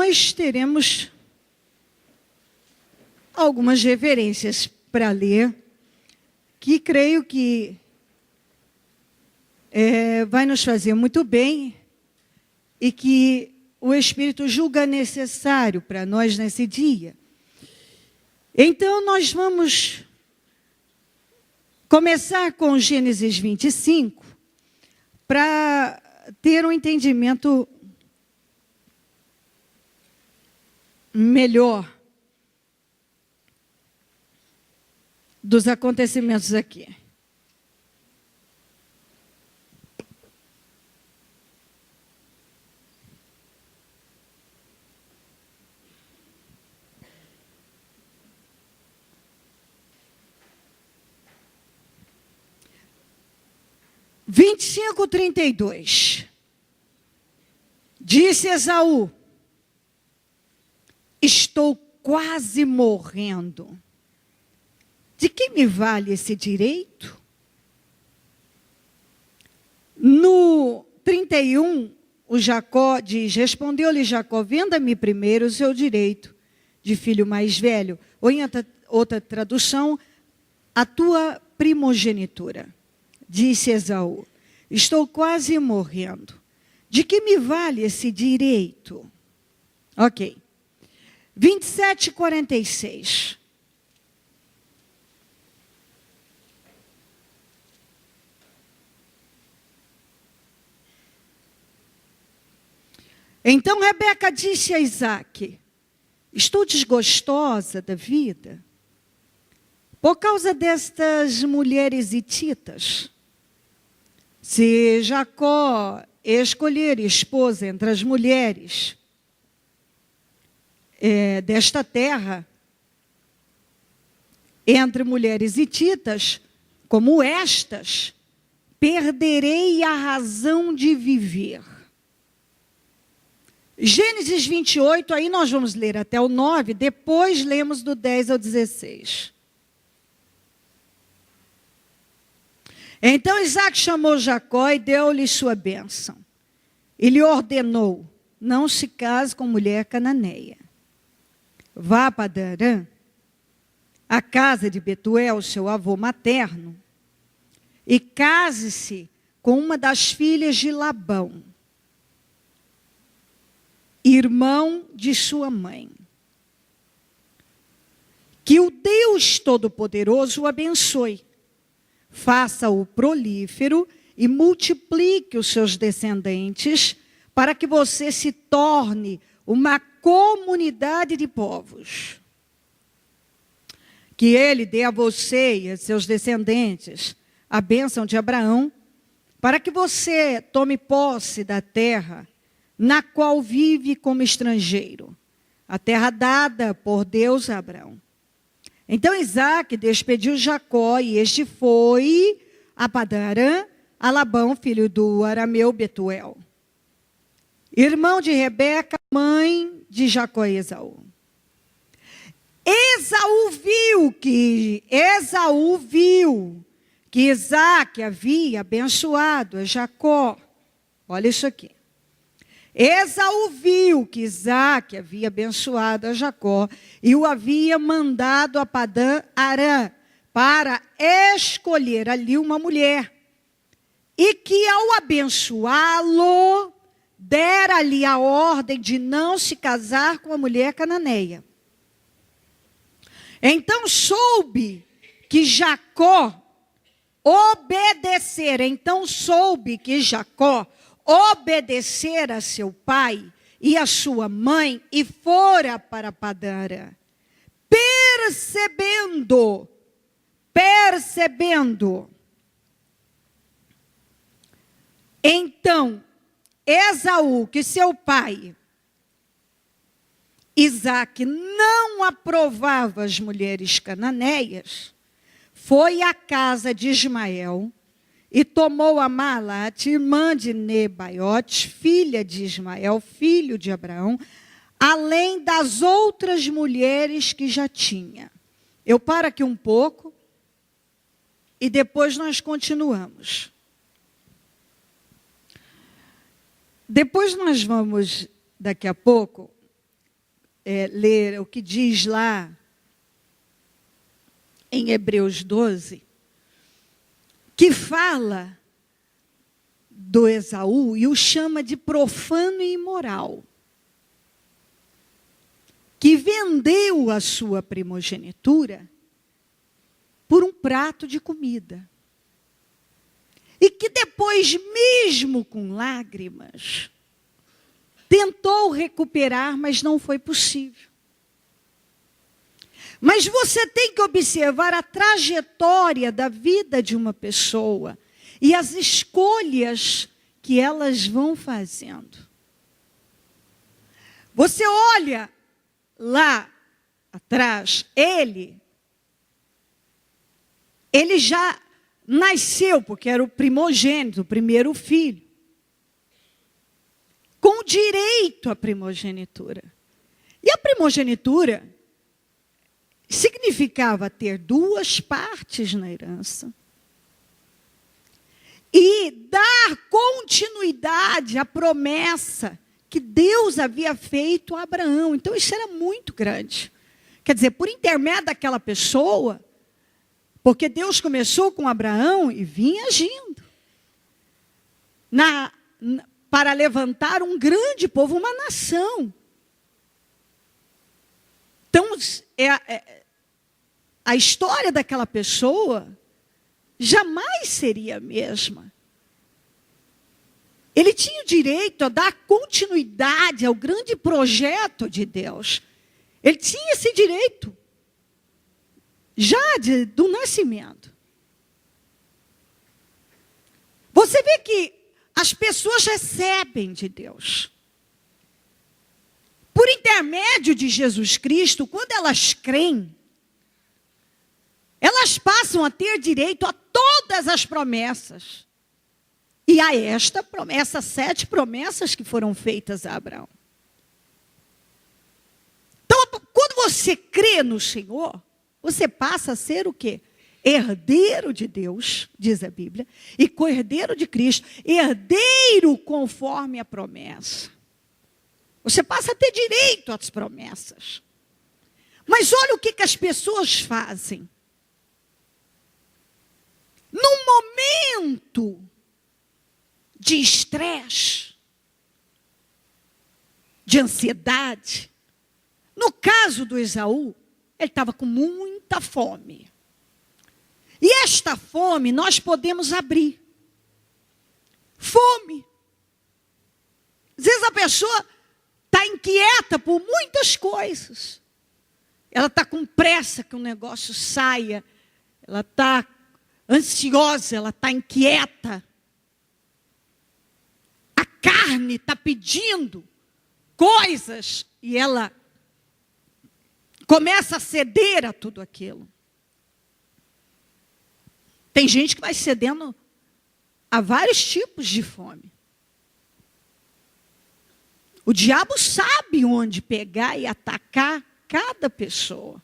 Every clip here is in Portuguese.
nós teremos algumas referências para ler, que creio que vai nos fazer muito bem e que o Espírito julga necessário para nós nesse dia. Então, nós vamos começar com Gênesis 25, para ter um entendimento melhor dos acontecimentos aqui. Vinte e 25:32. Disse Esaú: estou quase morrendo. De que me vale esse direito? No 31, o Jacó diz: respondeu-lhe Jacó: venda-me primeiro o seu direito de filho mais velho. Ou em outra tradução, a tua primogenitura. Disse Esaú: estou quase morrendo. De que me vale esse direito? Ok. 27:46. Então Rebeca disse a Isaque: estou desgostosa da vida por causa destas mulheres hititas. Se Jacó escolher esposa entre as mulheres desta terra, entre mulheres hititas, como estas, perderei a razão de viver. Gênesis 28, aí nós vamos ler até o 9, depois lemos do 10 ao 16. Então Isaque chamou Jacó e deu-lhe sua bênção. E lhe ordenou: não se case com mulher cananeia. Vá para Padan-Arã, a casa de Betuel, seu avô materno, e case-se com uma das filhas de Labão, irmão de sua mãe. Que o Deus Todo-Poderoso o abençoe, faça-o prolífero e multiplique os seus descendentes, para que você se torne uma comunidade de povos. Que ele dê a você e a seus descendentes a bênção de Abraão, para que você tome posse da terra na qual vive como estrangeiro, a terra dada por Deus a Abraão. Então Isaque despediu Jacó, e este foi a Padan-Arã, a Labão, filho do arameu Betuel, irmão de Rebeca, mãe de Jacó e Esaú. Esaú viu que Isaque havia abençoado a Jacó. Olha isso aqui. Esaú viu que Isaque havia abençoado a Jacó e o havia mandado a Padan-Arã para escolher ali uma mulher. E que ao abençoá-lo, dera-lhe a ordem de não se casar com a mulher cananeia. Então soube que Jacó obedecera a seu pai e a sua mãe e fora para Padan-Arã. Percebendo então Esaú que seu pai Isaque não aprovava as mulheres cananeias, foi à casa de Ismael e tomou a Malate, irmã de Nebaiote, filha de Ismael, filho de Abraão, além das outras mulheres que já tinha. Eu paro aqui um pouco e depois nós continuamos. Depois nós vamos, daqui a pouco, ler o que diz lá em Hebreus 12, que fala do Esaú e o chama de profano e imoral, que vendeu a sua primogenitura por um prato de comida. E que depois, mesmo com lágrimas, tentou recuperar, mas não foi possível. Mas você tem que observar a trajetória da vida de uma pessoa e as escolhas que elas vão fazendo. Você olha lá atrás, ele já nasceu, porque era o primogênito, o primeiro filho, com direito à primogenitura. E a primogenitura significava ter 2 partes na herança e dar continuidade à promessa que Deus havia feito a Abraão. Então, isso era muito grande. Quer dizer, por intermédio daquela pessoa, porque Deus começou com Abraão e vinha agindo para levantar um grande povo, uma nação. Então, a história daquela pessoa jamais seria a mesma. Ele tinha o direito a dar continuidade ao grande projeto de Deus. Ele tinha esse direito, já do nascimento. Você vê que as pessoas recebem de Deus. Por intermédio de Jesus Cristo, quando elas creem, elas passam a ter direito a todas as promessas. E a essas 7 promessas que foram feitas a Abraão. Então, quando você crê no Senhor, você passa a ser o quê? Herdeiro de Deus, diz a Bíblia, e co-herdeiro de Cristo, herdeiro conforme a promessa. Você passa a ter direito às promessas. Mas olha o que as pessoas fazem. Num momento de estresse, de ansiedade, no caso do Esaú, ele estava com muita fome. E esta fome nós podemos abrir. Fome. Às vezes a pessoa está inquieta por muitas coisas. Ela está com pressa que o negócio saia. Ela está ansiosa, ela está inquieta. A carne está pedindo coisas e ela começa a ceder a tudo aquilo. Tem gente que vai cedendo a vários tipos de fome. O diabo sabe onde pegar e atacar cada pessoa.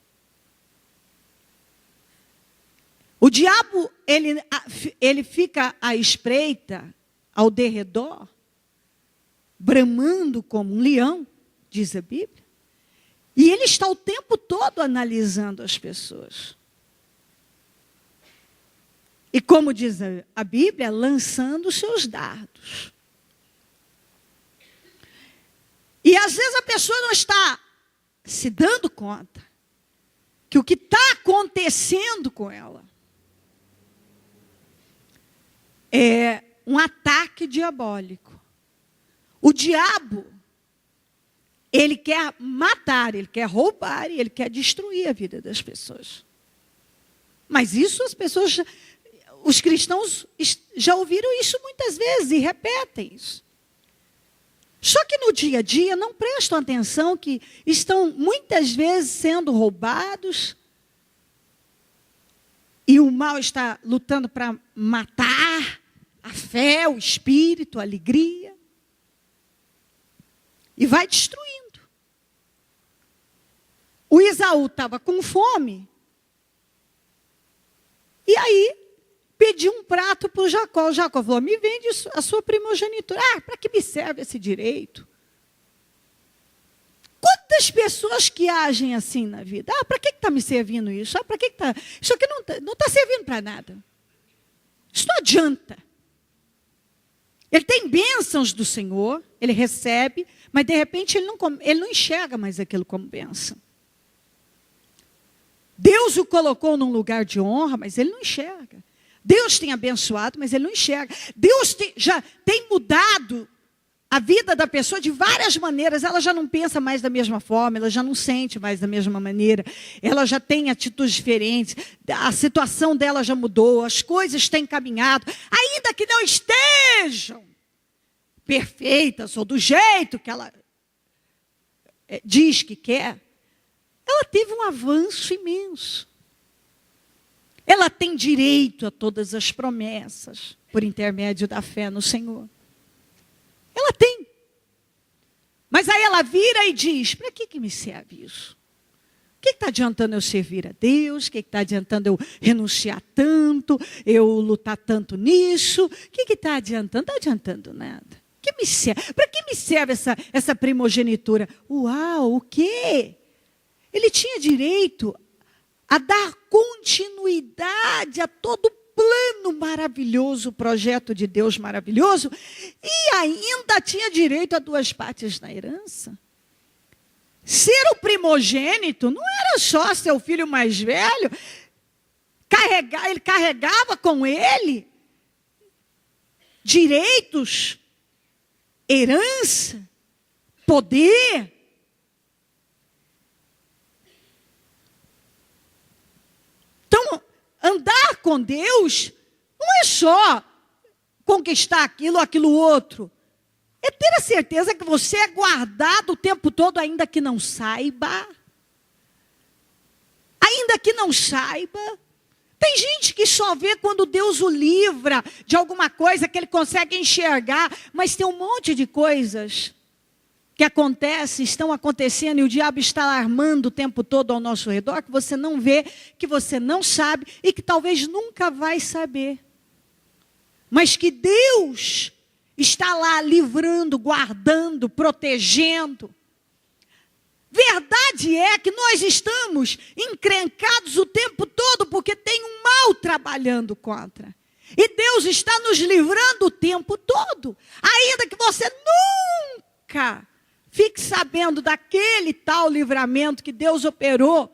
O diabo, ele fica à espreita, ao derredor, bramando como um leão, diz a Bíblia. E ele está o tempo todo analisando as pessoas. E como diz a Bíblia, lançando os seus dardos. E às vezes a pessoa não está se dando conta que o que está acontecendo com ela é um ataque diabólico. O diabo, ele quer matar, ele quer roubar e ele quer destruir a vida das pessoas. Mas isso as pessoas, os cristãos já ouviram isso muitas vezes e repetem isso. Só que no dia a dia não prestam atenção que estão muitas vezes sendo roubados e o mal está lutando para matar a fé, o espírito, a alegria e vai destruindo. O Esaú estava com fome e aí pediu um prato para o Jacó. O Jacó falou, me vende a sua primogenitura. Ah, para que me serve esse direito? quantas pessoas que agem assim na vida? Para que está me servindo isso? Para que está? Isso aqui não está servindo para nada. Isso não adianta. Ele tem bênçãos do Senhor, ele recebe, mas de repente ele não enxerga mais aquilo como bênção. Deus o colocou num lugar de honra, mas ele não enxerga. Deus tem abençoado, mas ele não enxerga. Deus já tem mudado a vida da pessoa de várias maneiras. Ela já não pensa mais da mesma forma, ela já não sente mais da mesma maneira, ela já tem atitudes diferentes, a situação dela já mudou, as coisas têm caminhado, ainda que não estejam perfeitas ou do jeito que ela diz que quer. Ela teve um avanço imenso. Ela tem direito a todas as promessas por intermédio da fé no Senhor. Ela tem. Mas aí ela vira e diz: para que me serve isso? O que está adiantando eu servir a Deus? O que está adiantando eu renunciar tanto? Eu lutar tanto nisso? O que está adiantando? Não está adiantando nada. Que me serve? Para que me serve essa primogenitura? Uau, o quê? Ele tinha direito a dar continuidade a todo o plano maravilhoso, o projeto de Deus maravilhoso, e ainda tinha direito a 2 partes na herança. Ser o primogênito não era só ser o filho mais velho, ele carregava com ele direitos, herança, poder. Então, andar com Deus não é só conquistar aquilo ou aquilo outro. É ter a certeza que você é guardado o tempo todo, ainda que não saiba. Ainda que não saiba. Tem gente que só vê quando Deus o livra de alguma coisa que ele consegue enxergar. Mas tem um monte de coisas que estão acontecendo, e o diabo está armando o tempo todo ao nosso redor, que você não vê, que você não sabe, e que talvez nunca vai saber. Mas que Deus está lá livrando, guardando, protegendo. Verdade é que nós estamos encrencados o tempo todo, porque tem um mal trabalhando contra. E Deus está nos livrando o tempo todo. Ainda que você nunca fique sabendo daquele tal livramento que Deus operou,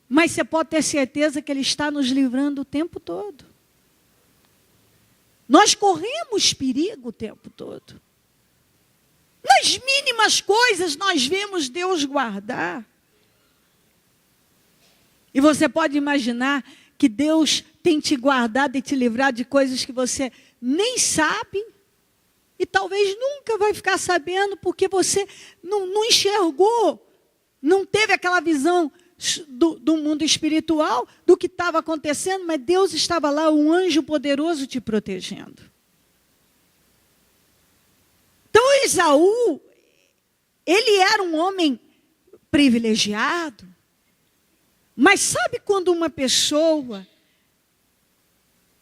mas você pode ter certeza que Ele está nos livrando o tempo todo. Nós corremos perigo o tempo todo. Nas mínimas coisas nós vemos Deus guardar. E você pode imaginar que Deus tem te guardado e te livrado de coisas que você nem sabe, e talvez nunca vai ficar sabendo, porque você não enxergou, não teve aquela visão do mundo espiritual, do que estava acontecendo, mas Deus estava lá, um anjo poderoso te protegendo. Então Esaú, ele era um homem privilegiado, mas sabe quando uma pessoa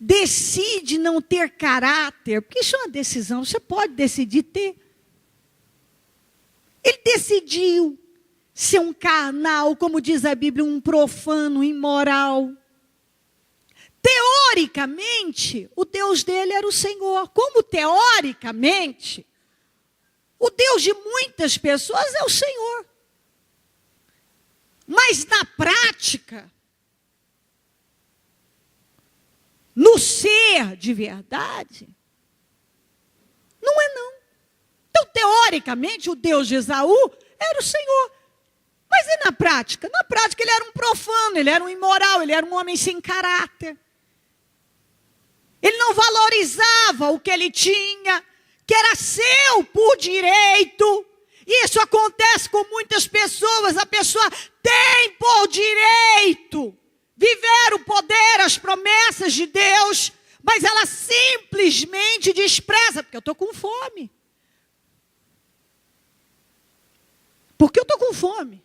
decide não ter caráter? Porque isso é uma decisão, você pode decidir ter. Ele decidiu ser um carnal, como diz a Bíblia, um profano, imoral. Teoricamente, o Deus dele era o Senhor. Como teoricamente, o Deus de muitas pessoas é o Senhor. Mas na prática, no ser de verdade, não é não. Então, teoricamente, o Deus de Esaú era o Senhor. Mas e na prática? Na prática ele era um profano, ele era um imoral, ele era um homem sem caráter. Ele não valorizava o que ele tinha, que era seu por direito. Isso acontece com muitas pessoas. A pessoa tem por direito viver o poder, as promessas de Deus, mas ela simplesmente despreza, porque eu estou com fome. Porque eu estou com fome.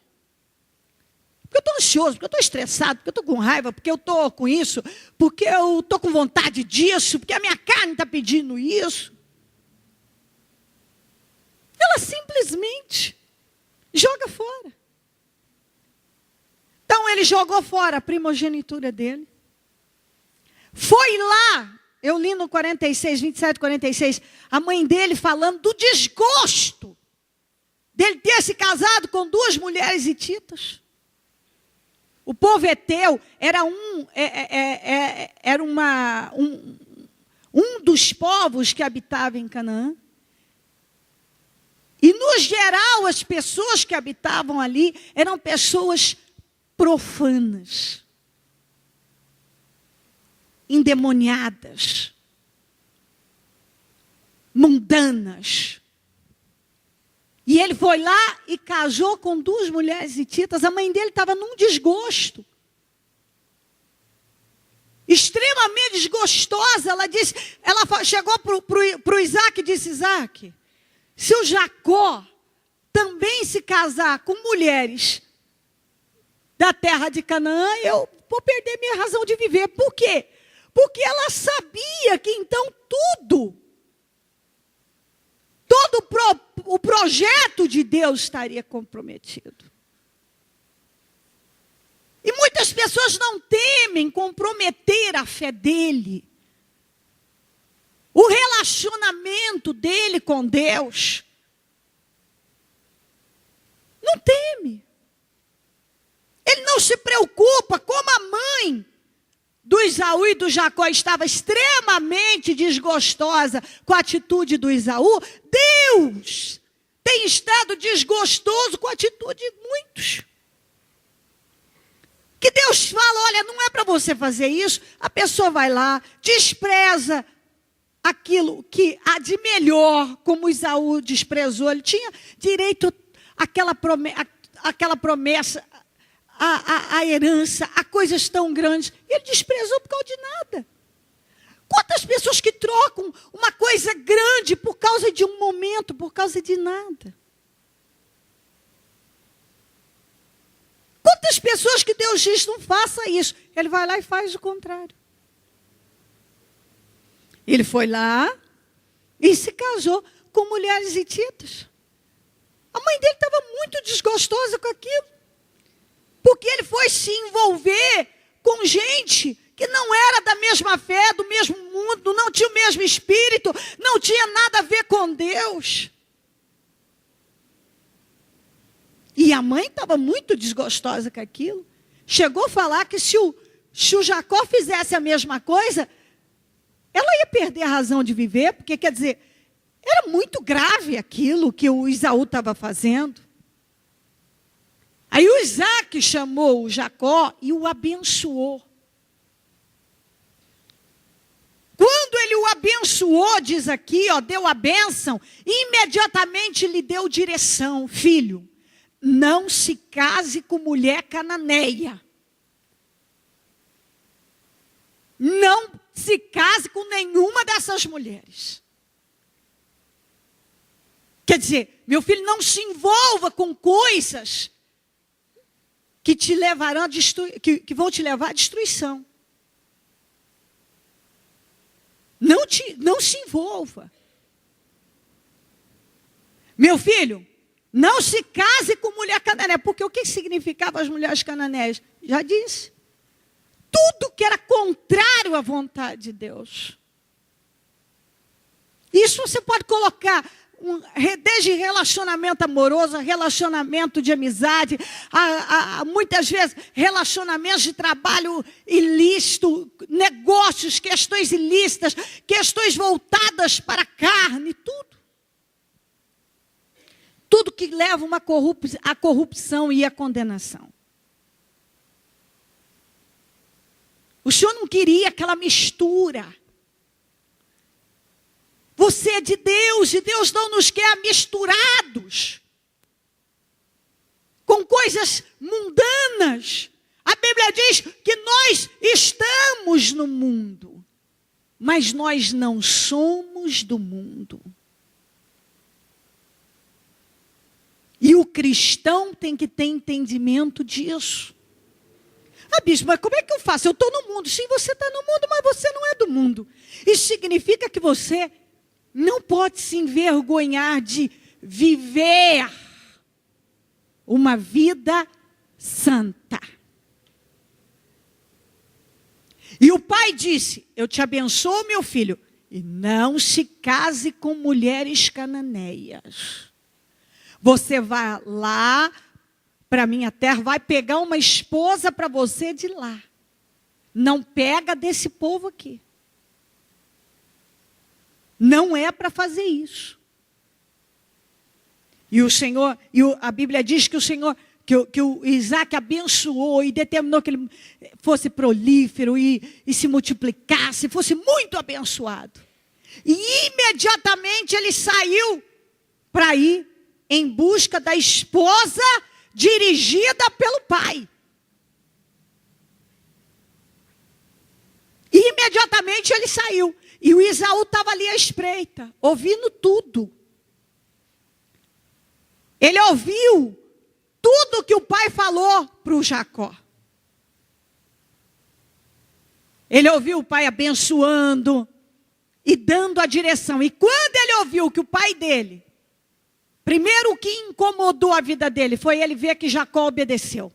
Porque eu estou ansioso, porque eu estou estressado, porque eu estou com raiva, porque eu estou com isso, porque eu estou com vontade disso, porque a minha carne está pedindo isso. Ela simplesmente Joga fora. Então ele jogou fora a primogenitura dele. Foi lá, eu li no 46, 27, 46, a mãe dele falando do desgosto dele ter se casado com 2 mulheres hititas. O povo heteu era um dos povos que habitava em Canaã. E, no geral, as pessoas que habitavam ali eram pessoas profanas, endemoniadas, mundanas. E ele foi lá e casou com 2 mulheres hititas. A mãe dele estava num desgosto. Extremamente desgostosa. Ela chegou para o Isaac e disse: Isaac, se o Jacó também se casar com mulheres da terra de Canaã, eu vou perder minha razão de viver. Por quê? Porque ela sabia que então todo o projeto de Deus estaria comprometido. E muitas pessoas não temem comprometer a fé dele, o relacionamento dele com Deus. Não teme. Ele não se preocupa, como a mãe do Esaú e do Jacó estava extremamente desgostosa com a atitude do Esaú. Deus tem estado desgostoso com a atitude de muitos. Que Deus fala: olha, não é para você fazer isso. A pessoa vai lá, despreza aquilo que há de melhor, como Esaú desprezou. Ele tinha direito àquela promessa, a herança, a coisas tão grandes. Ele desprezou por causa de nada. Quantas pessoas que trocam uma coisa grande por causa de um momento, por causa de nada? Quantas pessoas que Deus diz: não faça isso, ele vai lá e faz o contrário. Ele foi lá e se casou com mulheres hititas. A mãe dele estava muito desgostosa com aquilo, porque ele foi se envolver com gente que não era da mesma fé, do mesmo mundo, não tinha o mesmo espírito, não tinha nada a ver com Deus. E a mãe estava muito desgostosa com aquilo. Chegou a falar que se o Jacó fizesse a mesma coisa, ela ia perder a razão de viver, porque, quer dizer, era muito grave aquilo que o Esaú estava fazendo. Aí o Isaac chamou o Jacó e o abençoou. Quando ele o abençoou, diz aqui, deu a bênção, imediatamente lhe deu direção: filho, não se case com mulher cananeia. Não se case com nenhuma dessas mulheres. Quer dizer, meu filho, não se envolva com coisas que te levarão que vão te levar à destruição. Não se envolva. Meu filho, não se case com mulher cananeia. Porque o que significava as mulheres cananeias? Já disse. Tudo que era contrário à vontade de Deus. Isso você pode colocar desde relacionamento amoroso, relacionamento de amizade, muitas vezes relacionamentos de trabalho ilícito, negócios, questões ilícitas, questões voltadas para a carne, tudo. Tudo que leva à corrupção e à condenação. O Senhor não queria aquela mistura. Você é de Deus e Deus não nos quer misturados com coisas mundanas. A Bíblia diz que nós estamos no mundo, mas nós não somos do mundo. E o cristão tem que ter entendimento disso. Ah, bispo, mas como é que eu faço? Eu estou no mundo. Sim, você está no mundo, mas você não é do mundo. Isso significa que você não pode se envergonhar de viver uma vida santa. E o pai disse: eu te abençoo, meu filho, e não se case com mulheres cananeias. Você vai lá para a minha terra, vai pegar uma esposa para você de lá. Não pega desse povo aqui. Não é para fazer isso. E o Senhor, a Bíblia diz que o Senhor, que o Isaac abençoou e determinou que ele fosse prolífero e se multiplicasse, fosse muito abençoado. E imediatamente ele saiu para ir em busca da esposa dirigida pelo pai. E imediatamente ele saiu. E o Esaú estava ali à espreita, ouvindo tudo. Ele ouviu tudo que o pai falou para o Jacó. Ele ouviu o pai abençoando e dando a direção. E quando ele ouviu que o pai dele, primeiro o que incomodou a vida dele foi ele ver que Jacó obedeceu.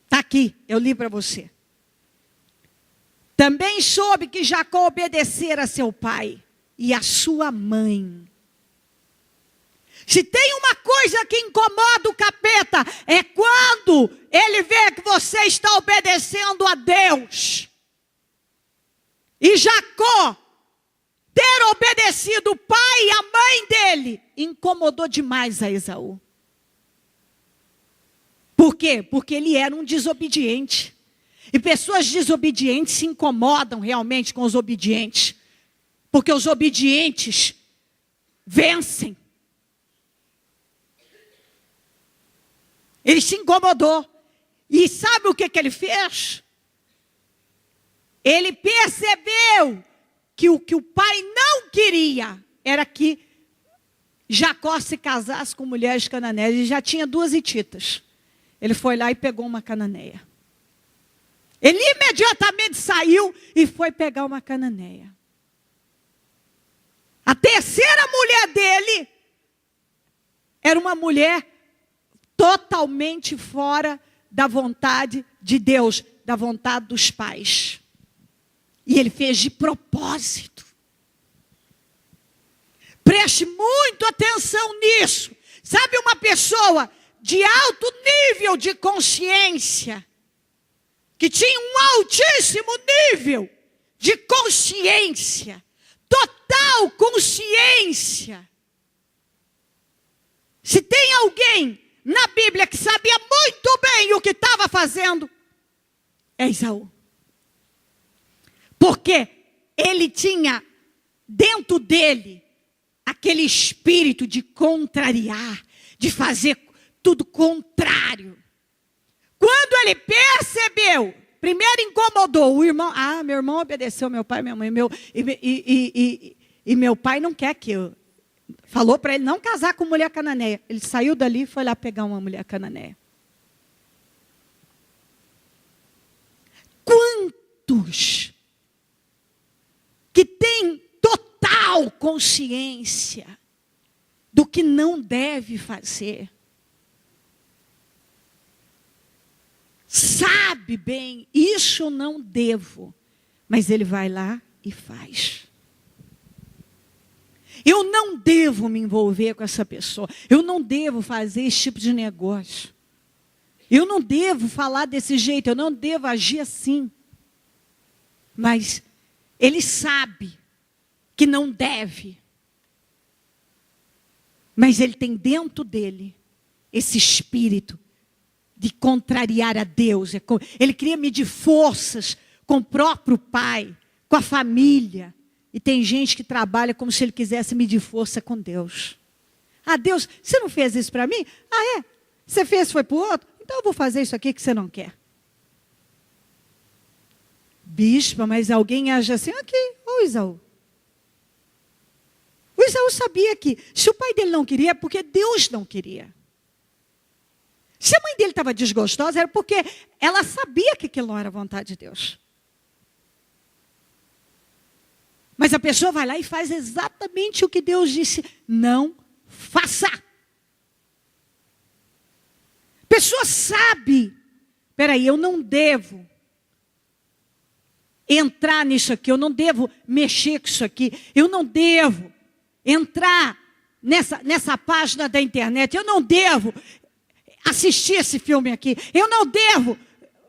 Está aqui, eu li para você. Também soube que Jacó obedecera a seu pai e a sua mãe. Se tem uma coisa que incomoda o capeta, é quando ele vê que você está obedecendo a Deus. E Jacó ter obedecido o pai e a mãe dele incomodou demais a Esaú. Por quê? Porque ele era um desobediente. E pessoas desobedientes se incomodam realmente com os obedientes. Porque os obedientes vencem. Ele se incomodou. E sabe o que ele fez? Ele percebeu que o que o pai não queria era que Jacó se casasse com mulheres cananeias. Ele já tinha 2 hititas. Ele foi lá e pegou uma cananeia. Ele imediatamente saiu e foi pegar uma cananeia. A terceira mulher dele era uma mulher totalmente fora da vontade de Deus, da vontade dos pais. E ele fez de propósito. Preste muito atenção nisso. Sabe, uma pessoa de alto nível de consciência, que tinha um altíssimo nível de consciência, total consciência. Se tem alguém na Bíblia que sabia muito bem o que estava fazendo, é Esaú. Porque ele tinha dentro dele aquele espírito de contrariar, de fazer tudo contrário. Quando ele percebeu, primeiro incomodou o irmão. Ah, meu irmão obedeceu meu pai, minha mãe, e meu pai não quer que eu... Falou para ele não casar com mulher cananeia. Ele saiu dali e foi lá pegar uma mulher cananeia. Quantos que têm total consciência do que não deve fazer? Sabe bem, isso eu não devo. Mas ele vai lá e faz. Eu não devo me envolver com essa pessoa. Eu não devo fazer esse tipo de negócio. Eu não devo falar desse jeito. Eu não devo agir assim. Mas ele sabe que não deve. Mas ele tem dentro dele esse espírito de contrariar a Deus. Ele queria medir forças com o próprio pai, com a família. E tem gente que trabalha como se ele quisesse medir força com Deus. Ah, Deus, você não fez isso para mim? Ah, é? Você fez, foi para o outro? Então eu vou fazer isso aqui que você não quer. Bispa, mas alguém age assim, aqui, ô Esaú. O Esaú sabia que se o pai dele não queria, é porque Deus não queria. Se a mãe dele estava desgostosa, era porque ela sabia que aquilo não era vontade de Deus. Mas a pessoa vai lá e faz exatamente o que Deus disse, não faça. A pessoa sabe, peraí, eu não devo entrar nisso aqui, eu não devo mexer com isso aqui, eu não devo entrar nessa página da internet, eu não devo assistir esse filme aqui, eu não devo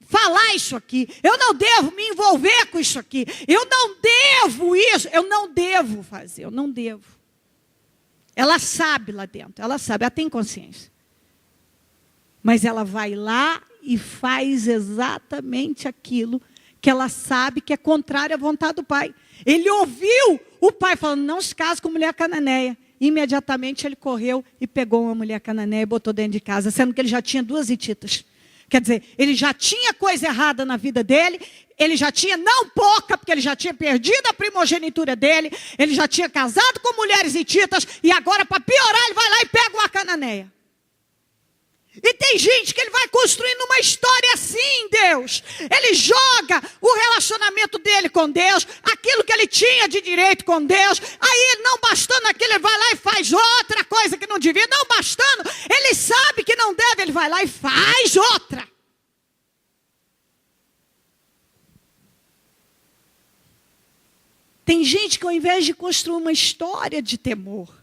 falar isso aqui, eu não devo me envolver com isso aqui, eu não devo isso, eu não devo fazer, eu não devo. Ela sabe lá dentro, ela sabe, ela tem consciência. Mas ela vai lá e faz exatamente aquilo que ela sabe que é contrário à vontade do pai. Ele ouviu o pai falando, não se case com mulher cananeia. Imediatamente ele correu e pegou uma mulher cananeia e botou dentro de casa, sendo que ele já tinha 2 hititas. Quer dizer, ele já tinha coisa errada na vida dele, ele já tinha, não pouca, porque ele já tinha perdido a primogenitura dele, ele já tinha casado com mulheres hititas, e agora, para piorar, ele vai lá e pega uma cananeia. E tem gente que ele vai construindo uma história assim, Deus. Ele joga o relacionamento dele com Deus, aquilo que ele tinha de direito com Deus. Aí, não bastando aquilo, ele vai lá e faz outra coisa que não devia. Não bastando, ele sabe que não deve, ele vai lá e faz outra. Tem gente que ao invés de construir uma história de temor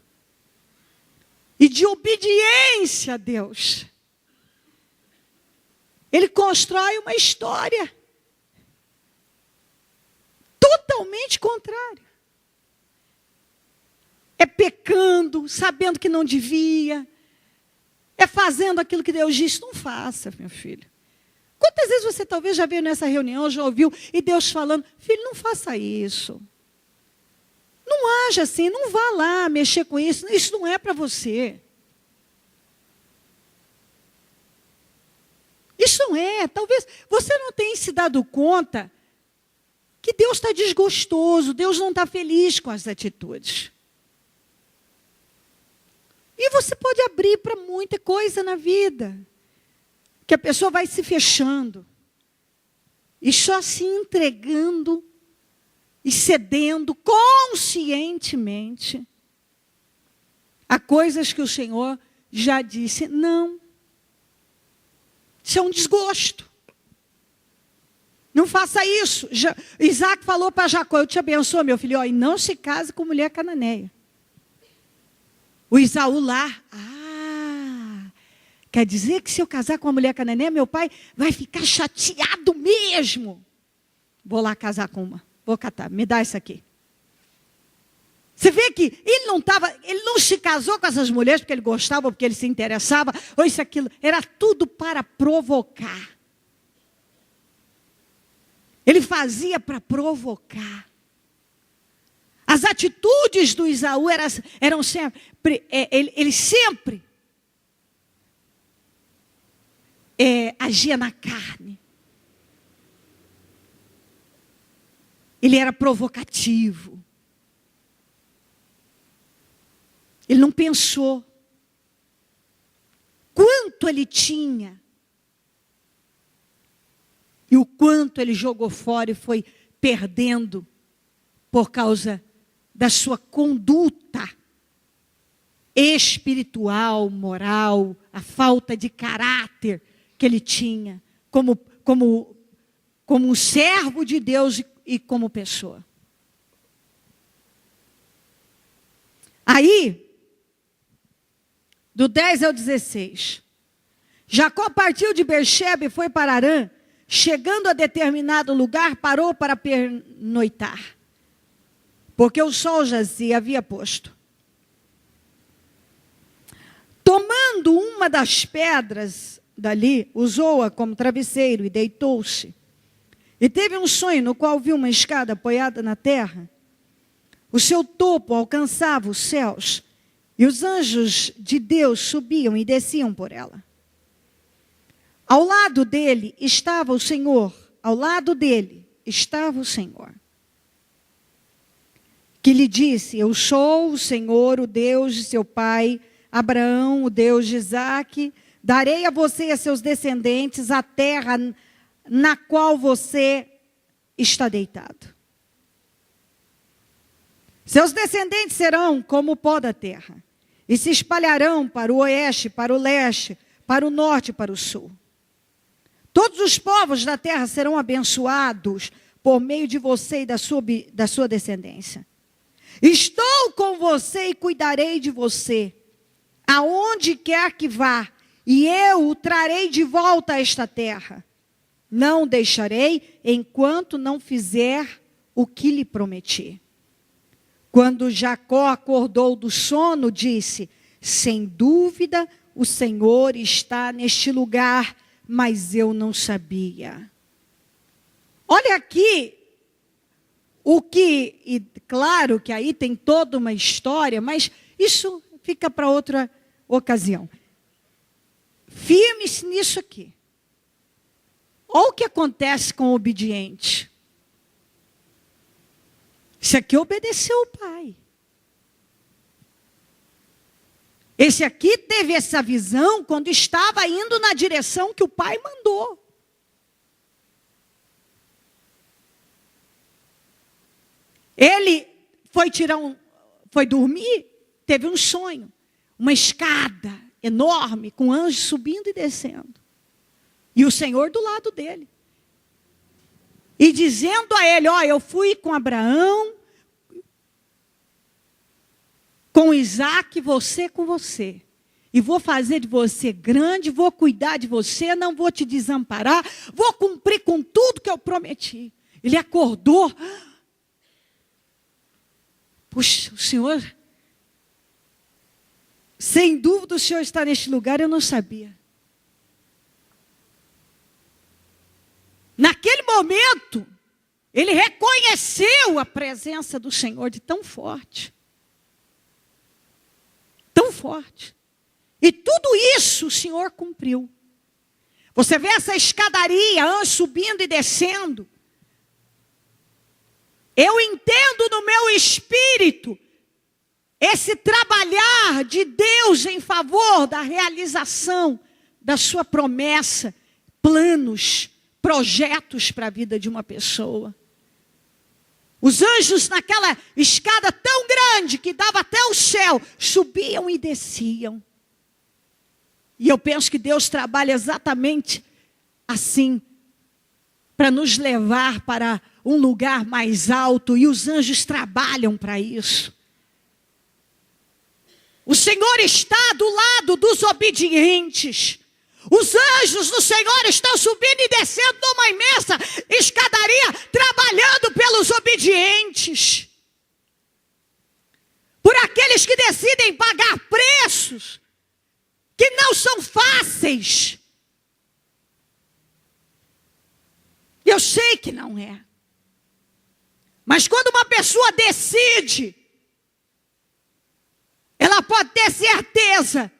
e de obediência a Deus, ele constrói uma história totalmente contrária. É pecando, sabendo que não devia, é fazendo aquilo que Deus disse, não faça, meu filho. Quantas vezes você talvez já veio nessa reunião, já ouviu, e Deus falando, filho, não faça isso. Não haja assim, não vá lá mexer com isso, isso não é para você. Isso não é, talvez você não tenha se dado conta que Deus está desgostoso, Deus não está feliz com as atitudes. E você pode abrir para muita coisa na vida, que a pessoa vai se fechando, e só se entregando, e cedendo conscientemente a coisas que o Senhor já disse, não. Isso é um desgosto. Não faça isso. Isaac falou para Jacó, eu te abençoo, meu filho, e não se case com mulher cananeia. O Isaú lá, quer dizer que se eu casar com uma mulher cananeia, meu pai vai ficar chateado mesmo. Vou lá casar com uma. Vou catar, me dá isso aqui. Você vê que ele não se casou com essas mulheres porque ele gostava, ou porque ele se interessava, ou isso, aquilo. Era tudo para provocar. Ele fazia para provocar. As atitudes do Isaú eram sempre, ele sempre agia na carne. Ele era provocativo. Ele não pensou quanto ele tinha e o quanto ele jogou fora e foi perdendo por causa da sua conduta espiritual, moral, a falta de caráter que ele tinha como um servo de Deus e como pessoa. Aí, do 10 ao 16. Jacó partiu de Berseba e foi para Harã. Chegando a determinado lugar, parou para pernoitar, porque o sol já se havia posto. Tomando uma das pedras dali, usou-a como travesseiro e deitou-se. E teve um sonho no qual viu uma escada apoiada na terra. O seu topo alcançava os céus. E os anjos de Deus subiam e desciam por ela. Ao lado dele estava o Senhor. Ao lado dele estava o Senhor. Que lhe disse, eu sou o Senhor, o Deus de seu pai, Abraão, o Deus de Isaque. Darei a você e a seus descendentes a terra na qual você está deitado. Seus descendentes serão como o pó da terra, e se espalharão para o oeste, para o leste, para o norte e para o sul. Todos os povos da terra serão abençoados por meio de você e da sua descendência. Estou com você e cuidarei de você, aonde quer que vá, e eu o trarei de volta a esta terra. Não deixarei enquanto não fizer o que lhe prometi. Quando Jacó acordou do sono, disse: sem dúvida o Senhor está neste lugar, mas eu não sabia. Olha aqui, e claro que aí tem toda uma história, mas isso fica para outra ocasião. Firme-se nisso aqui. Olha o que acontece com o obediente. Esse aqui obedeceu o pai. Esse aqui teve essa visão quando estava indo na direção que o pai mandou. Ele foi dormir, teve um sonho, uma escada enorme com anjos subindo e descendo. E o Senhor do lado dele. E dizendo a ele: ó, eu fui com Abraão, com Isaac, você com você. E vou fazer de você grande, vou cuidar de você, não vou te desamparar, vou cumprir com tudo que eu prometi. Ele acordou. Puxa, o Senhor, sem dúvida o Senhor está neste lugar, eu não sabia. Naquele momento, ele reconheceu a presença do Senhor de tão forte. Tão forte. E tudo isso o Senhor cumpriu. Você vê essa escadaria, anjos subindo e descendo. Eu entendo no meu espírito esse trabalhar de Deus em favor da realização da sua promessa, planos, projetos para a vida de uma pessoa. Os anjos naquela escada tão grande que dava até o céu, subiam e desciam. E eu penso que Deus trabalha exatamente assim, para nos levar para um lugar mais alto, e os anjos trabalham para isso. O Senhor está do lado dos obedientes. Os anjos do Senhor estão subindo e descendo numa imensa escadaria, trabalhando pelos obedientes. Por aqueles que decidem pagar preços que não são fáceis. Eu sei que não é. Mas quando uma pessoa decide, ela pode ter certeza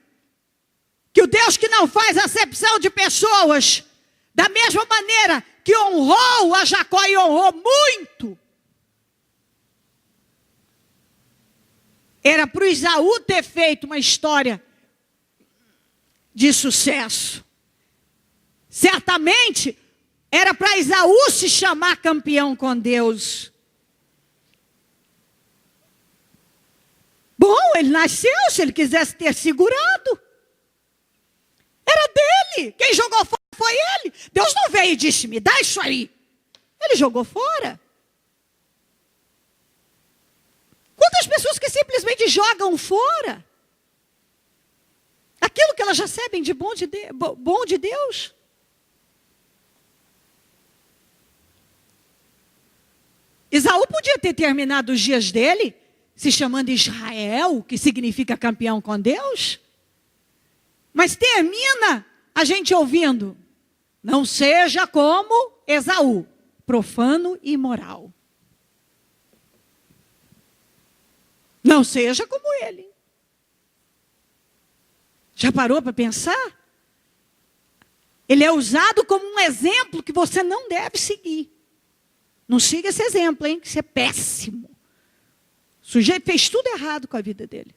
que o Deus que não faz acepção de pessoas, da mesma maneira que honrou a Jacó e honrou muito, era para o Esaú ter feito uma história de sucesso. Certamente era para Esaú se chamar campeão com Deus. Bom, ele nasceu, se ele quisesse ter segurado. Era dele. Quem jogou fora foi ele. Deus não veio e disse: me dá isso aí. Ele jogou fora. Quantas pessoas que simplesmente jogam fora aquilo que elas recebem de bom de Deus? Esaú podia ter terminado os dias dele se chamando Israel, que significa campeão com Deus. Mas termina a gente ouvindo: não seja como Esaú, profano e imoral. Não seja como ele. Já parou para pensar? Ele é usado como um exemplo que você não deve seguir. Não siga esse exemplo, hein? Isso é péssimo. O sujeito fez tudo errado com a vida dele.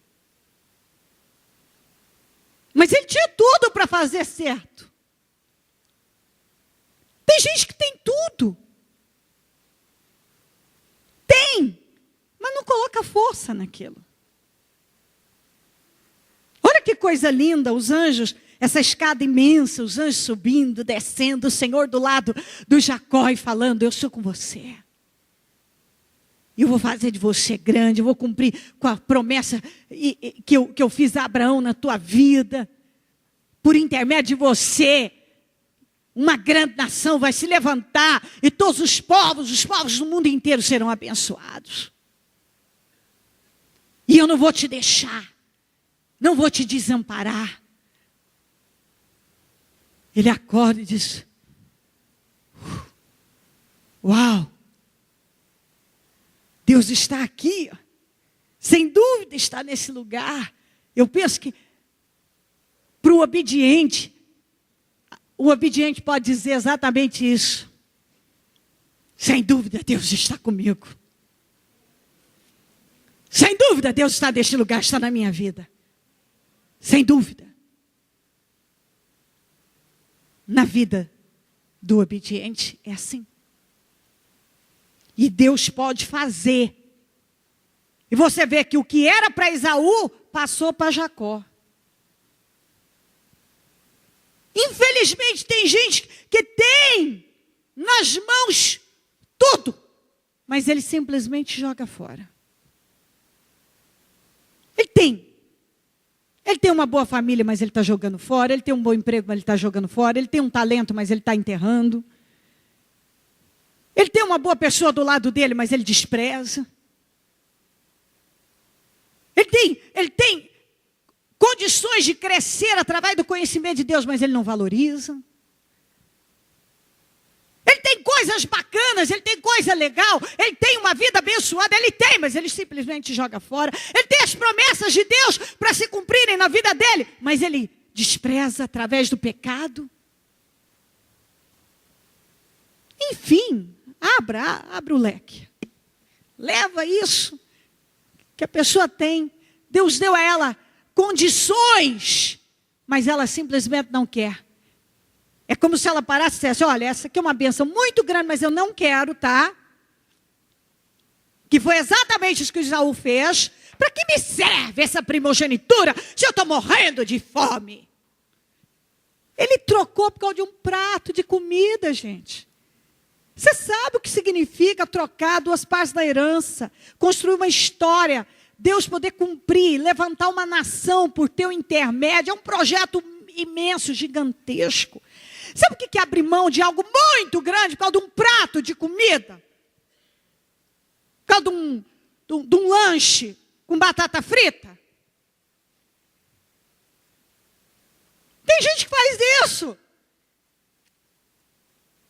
Mas ele tinha tudo para fazer certo. Tem gente que tem tudo. Tem, mas não coloca força naquilo. Olha que coisa linda, os anjos essa escada imensa, os anjos subindo, descendo, o Senhor do lado do Jacó e falando: eu sou com você. Eu vou fazer de você grande, eu vou cumprir com a promessa que eu fiz a Abraão na tua vida. Por intermédio de você, uma grande nação vai se levantar e todos os povos do mundo inteiro serão abençoados. E eu não vou te deixar, não vou te desamparar. Ele acorda e diz: uau, Deus está aqui, sem dúvida está nesse lugar. Eu penso que para o obediente pode dizer exatamente isso. Sem dúvida Deus está comigo. Sem dúvida Deus está neste lugar, está na minha vida. Sem dúvida. Na vida do obediente é assim. E Deus pode fazer. E você vê que o que era para Esaú, passou para Jacó. Infelizmente tem gente que tem nas mãos tudo, mas ele simplesmente joga fora. Ele tem uma boa família, mas ele está jogando fora. Ele tem um bom emprego, mas ele está jogando fora. Ele tem um talento, mas ele está enterrando. Ele tem uma boa pessoa do lado dele, mas ele despreza. Ele tem condições de crescer através do conhecimento de Deus, mas ele não valoriza. Ele tem coisas bacanas, ele tem coisa legal, ele tem uma vida abençoada, ele tem, mas ele simplesmente joga fora. Ele tem as promessas de Deus para se cumprirem na vida dele, mas ele despreza através do pecado. Enfim, abra o leque. Leva isso que a pessoa tem. Deus deu a ela condições, mas ela simplesmente não quer. É como se ela parasse e dissesse: olha, essa aqui é uma bênção muito grande, mas eu não quero, tá? Que foi exatamente isso que Esaú fez. Para que me serve essa primogenitura se eu estou morrendo de fome? Ele trocou por causa de um prato de comida, gente. Você sabe o que significa trocar duas partes da herança, construir uma história, Deus poder cumprir, levantar uma nação por teu intermédio? É um projeto imenso, gigantesco. Sabe o que é abrir mão de algo muito grande por causa de um prato de comida? Por causa de um lanche com batata frita? Tem gente que faz isso.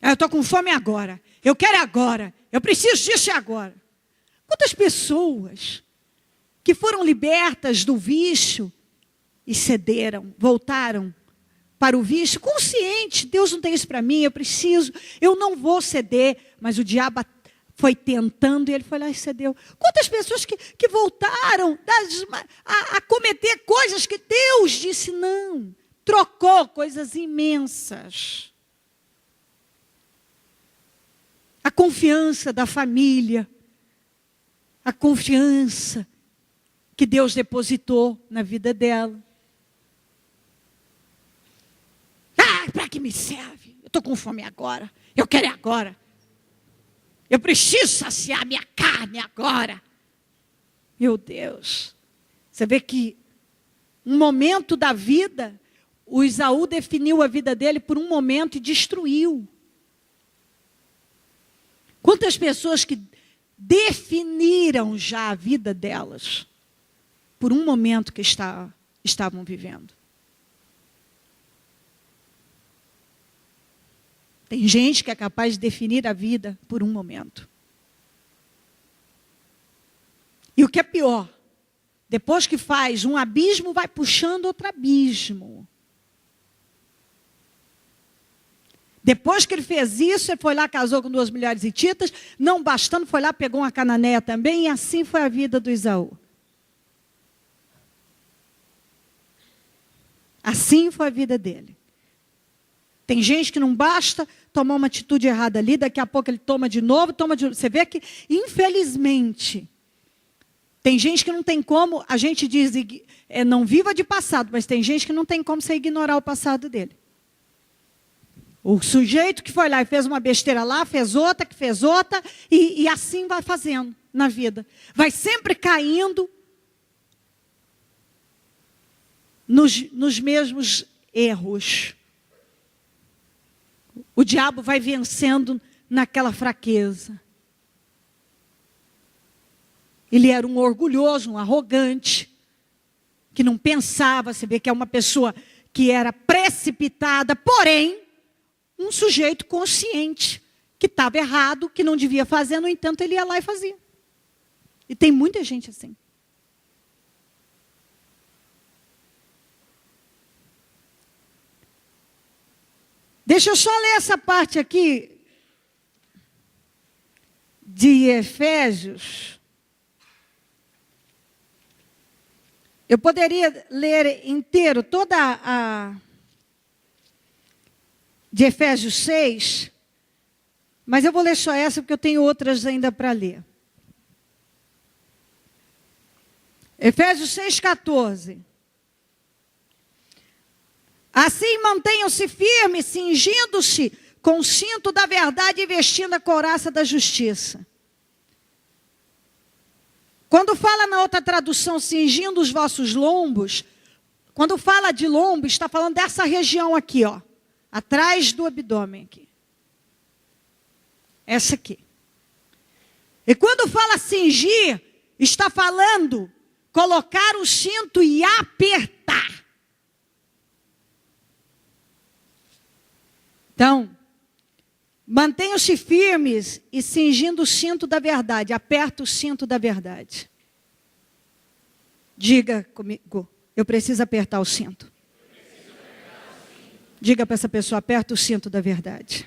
Eu estou com fome agora. Eu quero agora. Eu preciso disso agora. Quantas pessoas que foram libertas do vício e cederam, voltaram para o vício, consciente: Deus não tem isso para mim, eu não vou ceder. Mas o diabo foi tentando e ele foi lá e cedeu. Quantas pessoas que voltaram a cometer coisas que Deus disse não, trocou coisas imensas. A confiança da família, a confiança que Deus depositou na vida dela. Para que me serve? Eu estou com fome agora. Eu quero agora. Eu preciso saciar minha carne agora. Meu Deus. Você vê que um momento da vida, o Esaú definiu a vida dele por um momento e destruiu. Quantas pessoas que definiram já a vida delas por um momento que estavam vivendo. Tem gente que é capaz de definir a vida por um momento. E o que é pior, depois que faz um abismo, vai puxando outro abismo. Depois que ele fez isso, ele foi lá, casou com 2 mulheres hititas, não bastando, foi lá, pegou uma cananeia também, e assim foi a vida do Esaú. Assim foi a vida dele. Tem gente que não basta tomar uma atitude errada ali, daqui a pouco ele toma de novo. Você vê que, infelizmente, Tem gente que não tem como, a gente diz, não viva de passado, mas tem gente que não tem como você ignorar o passado dele. O sujeito que foi lá e fez uma besteira lá, fez outra, que fez outra, e assim vai fazendo na vida. Vai sempre caindo nos mesmos erros. O diabo vai vencendo naquela fraqueza. Ele era um orgulhoso, um arrogante, que não pensava. Você vê que é uma pessoa que era precipitada, porém, um sujeito consciente, que estava errado, que não devia fazer, no entanto, ele ia lá e fazia. E tem muita gente assim. Deixa eu só ler essa parte aqui de Efésios. Eu poderia ler inteiro toda a de Efésios 6, mas eu vou ler só essa porque eu tenho outras ainda para ler. Efésios 6,14. Assim mantenham-se firmes, cingindo-se com o cinto da verdade e vestindo a couraça da justiça. Quando fala na outra tradução, cingindo os vossos lombos, quando fala de lombo, está falando dessa região aqui, ó, atrás do abdômen aqui. Essa aqui. E quando fala cingir, está falando colocar o cinto e apertar. Então, mantenham-se firmes e cingindo o cinto da verdade. Aperta o cinto da verdade. Diga comigo, eu preciso apertar o cinto. Diga para essa pessoa, aperta o cinto da verdade.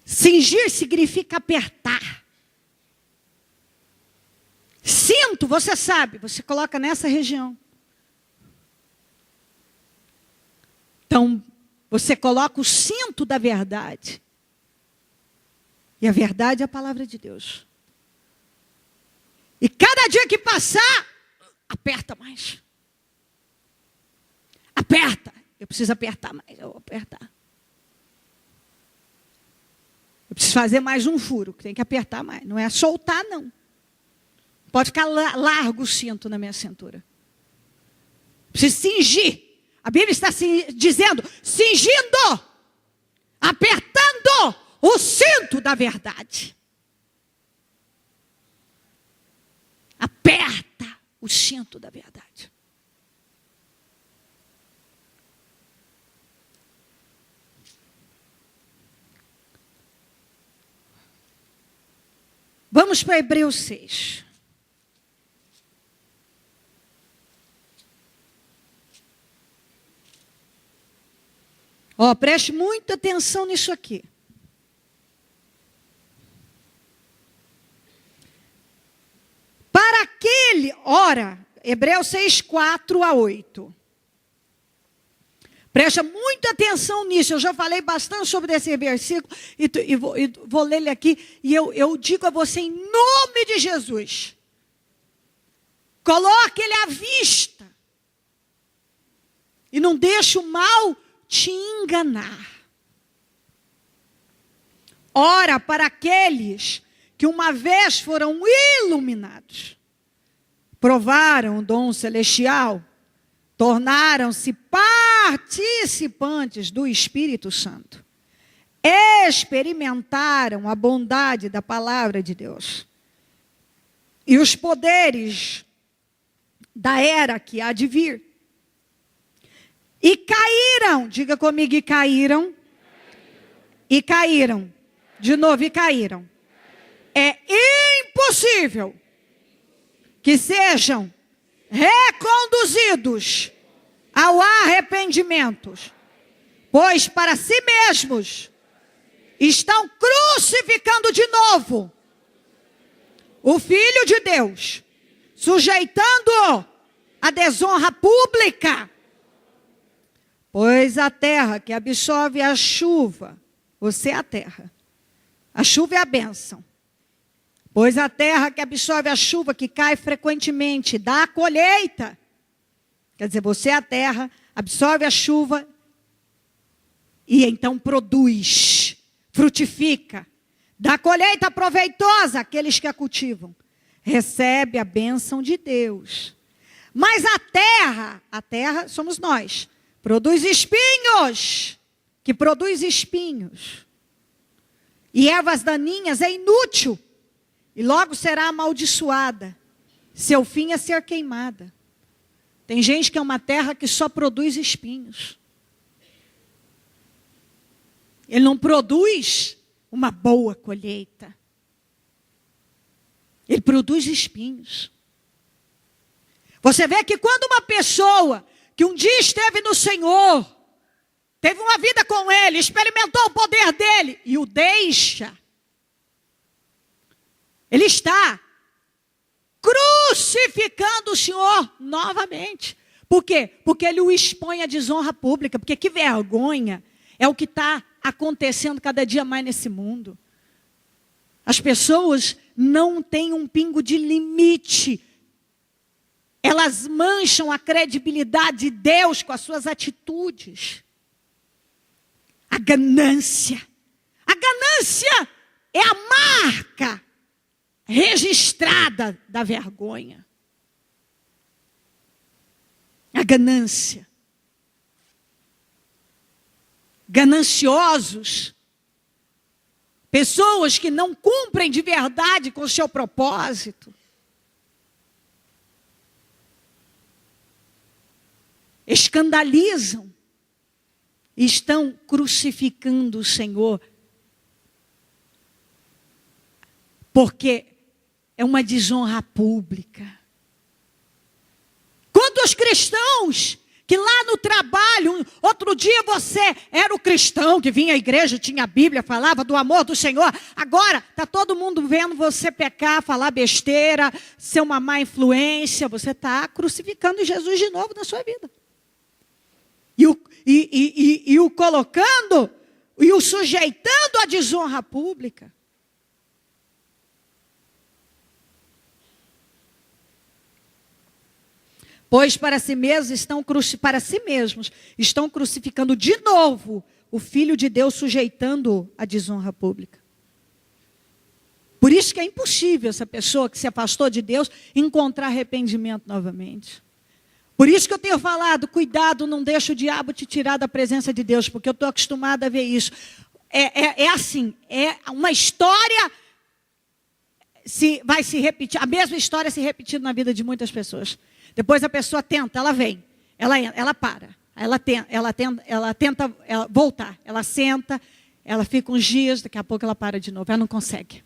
Cingir significa apertar. Cinto, você sabe, você coloca nessa região. Então, você coloca o cinto da verdade. E a verdade é a palavra de Deus. E cada dia que passar, aperta mais. Aperta. Eu preciso apertar mais, eu vou apertar. Eu preciso fazer mais um furo, que tem que apertar mais. Não é soltar, não. Pode ficar largo o cinto na minha cintura. Preciso cingir. A Bíblia está dizendo, cingindo, apertando o cinto da verdade. Aperta o cinto da verdade. Vamos para Hebreus 6. Ó, preste muita atenção nisso aqui. Para aquele, ora, Hebreus 6, 4 a 8. Presta muita atenção nisso. Eu já falei bastante sobre esse versículo e vou ler ele aqui. E eu digo a você em nome de Jesus. Coloque ele à vista. E não deixe o mal te enganar. Ora, para aqueles que uma vez foram iluminados, provaram o dom celestial, tornaram-se participantes do Espírito Santo, experimentaram a bondade da palavra de Deus e os poderes da era que há de vir. E caíram, diga comigo, e caíram. E caíram. De novo, e caíram. É impossível que sejam reconduzidos ao arrependimento, pois para si mesmos estão crucificando de novo o Filho de Deus, sujeitando-o à desonra pública. Pois a terra que absorve a chuva, você é a terra, A chuva é a bênção. Pois a terra que absorve a chuva, que cai frequentemente, dá a colheita. Quer dizer, você é a terra, absorve a chuva e então produz, frutifica. Dá colheita proveitosa àqueles que a cultivam. Recebe a bênção de Deus. Mas a terra somos nós, produz espinhos, que produz espinhos. E ervas daninhas é inútil, e logo será amaldiçoada. Seu fim é ser queimada. Tem gente que é uma terra que só produz espinhos. Ele não produz uma boa colheita. Ele produz espinhos. Você vê que quando uma pessoa que um dia esteve no Senhor, teve uma vida com Ele, experimentou o poder dEle e o deixa, ele está crucificando o Senhor novamente. Por quê? Porque ele o expõe à desonra pública. Porque que vergonha é o que está acontecendo cada dia mais nesse mundo. As pessoas não têm um pingo de limite. Elas mancham a credibilidade de Deus com as suas atitudes. A ganância. A ganância é a marca registrada da vergonha. A ganância. Gananciosos. Pessoas que não cumprem de verdade com o seu propósito. Escandalizam. Estão crucificando o Senhor. Porque é uma desonra pública. Quantos cristãos que lá no trabalho, outro dia você era o cristão que vinha à igreja, tinha a Bíblia, falava do amor do Senhor. Agora está todo mundo vendo você pecar, falar besteira, ser uma má influência. Você está crucificando Jesus de novo na sua vida. E o colocando, e o sujeitando à desonra pública. Pois para si mesmos estão crucificando de novo o Filho de Deus, sujeitando-o à desonra pública. Por isso que é impossível essa pessoa que se afastou de Deus encontrar arrependimento novamente. Por isso que eu tenho falado, cuidado, não deixa o diabo te tirar da presença de Deus, porque eu estou acostumada a ver isso. É assim, é uma história, vai se repetir, a mesma história se repetindo na vida de muitas pessoas. Depois a pessoa tenta, ela vem, ela para, ela tenta voltar, ela senta, ela fica uns dias, daqui a pouco ela para de novo, ela não consegue.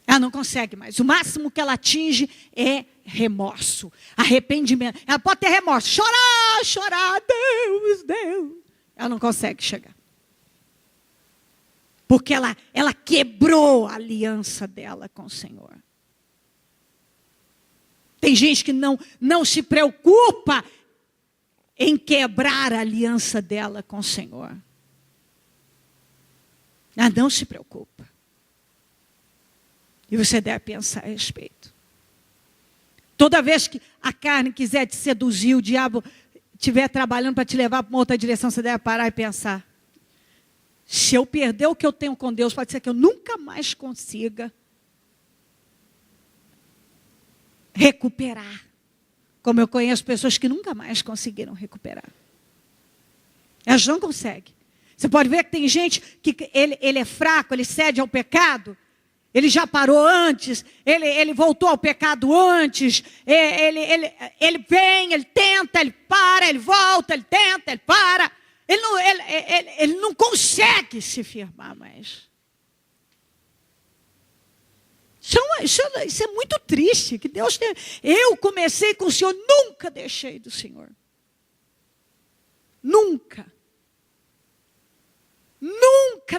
Ela não consegue mais. O máximo que ela atinge é remorso, arrependimento. Ela pode ter remorso, chorar, Deus. Ela não consegue chegar. Porque ela quebrou a aliança dela com o Senhor. Tem gente que não se preocupa em quebrar a aliança dela com o Senhor. Ela não se preocupa. E você deve pensar a respeito. Toda vez que a carne quiser te seduzir, o diabo estiver trabalhando para te levar para uma outra direção, você deve parar e pensar. Se eu perder o que eu tenho com Deus, pode ser que eu nunca mais consiga recuperar. Como eu conheço pessoas que nunca mais conseguiram recuperar. Elas não conseguem. Você pode ver que tem gente que ele é fraco, ele cede ao pecado. Ele já parou antes, ele voltou ao pecado antes, ele vem, ele tenta, ele para, ele volta, ele tenta, ele para. Ele não consegue se firmar mais. Isso é muito triste. Que Deus tenha. Eu comecei com o Senhor, nunca deixei do Senhor. Nunca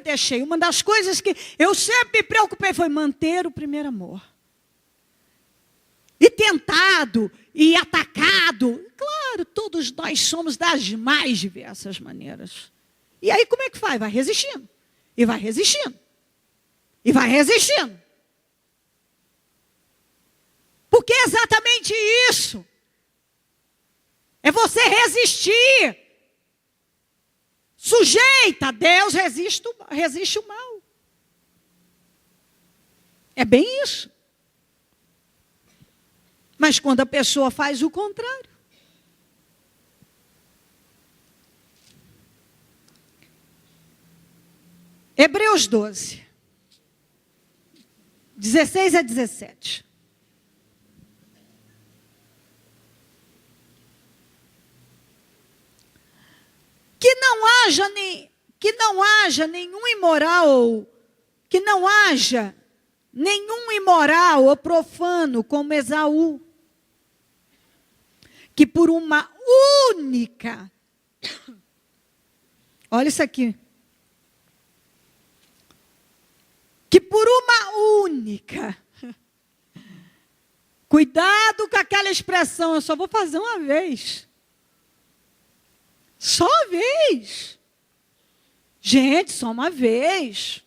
deixei. Uma das coisas que eu sempre me preocupei foi manter o primeiro amor. E tentado, e atacado. Claro, todos nós somos das mais diversas maneiras. E aí como é que faz? Vai resistindo. E vai resistindo. E vai resistindo. Porque é exatamente isso. É você resistir. Sujeita a Deus, resiste o mal. É bem isso. Mas quando a pessoa faz o contrário. Hebreus 12, 16 a 17. Que não haja nenhum imoral, que não haja nenhum imoral ou profano como Esaú, que por uma única, olha isso aqui, que por uma única, cuidado com aquela expressão, eu só vou fazer uma vez. Só uma vez. Gente, só uma vez.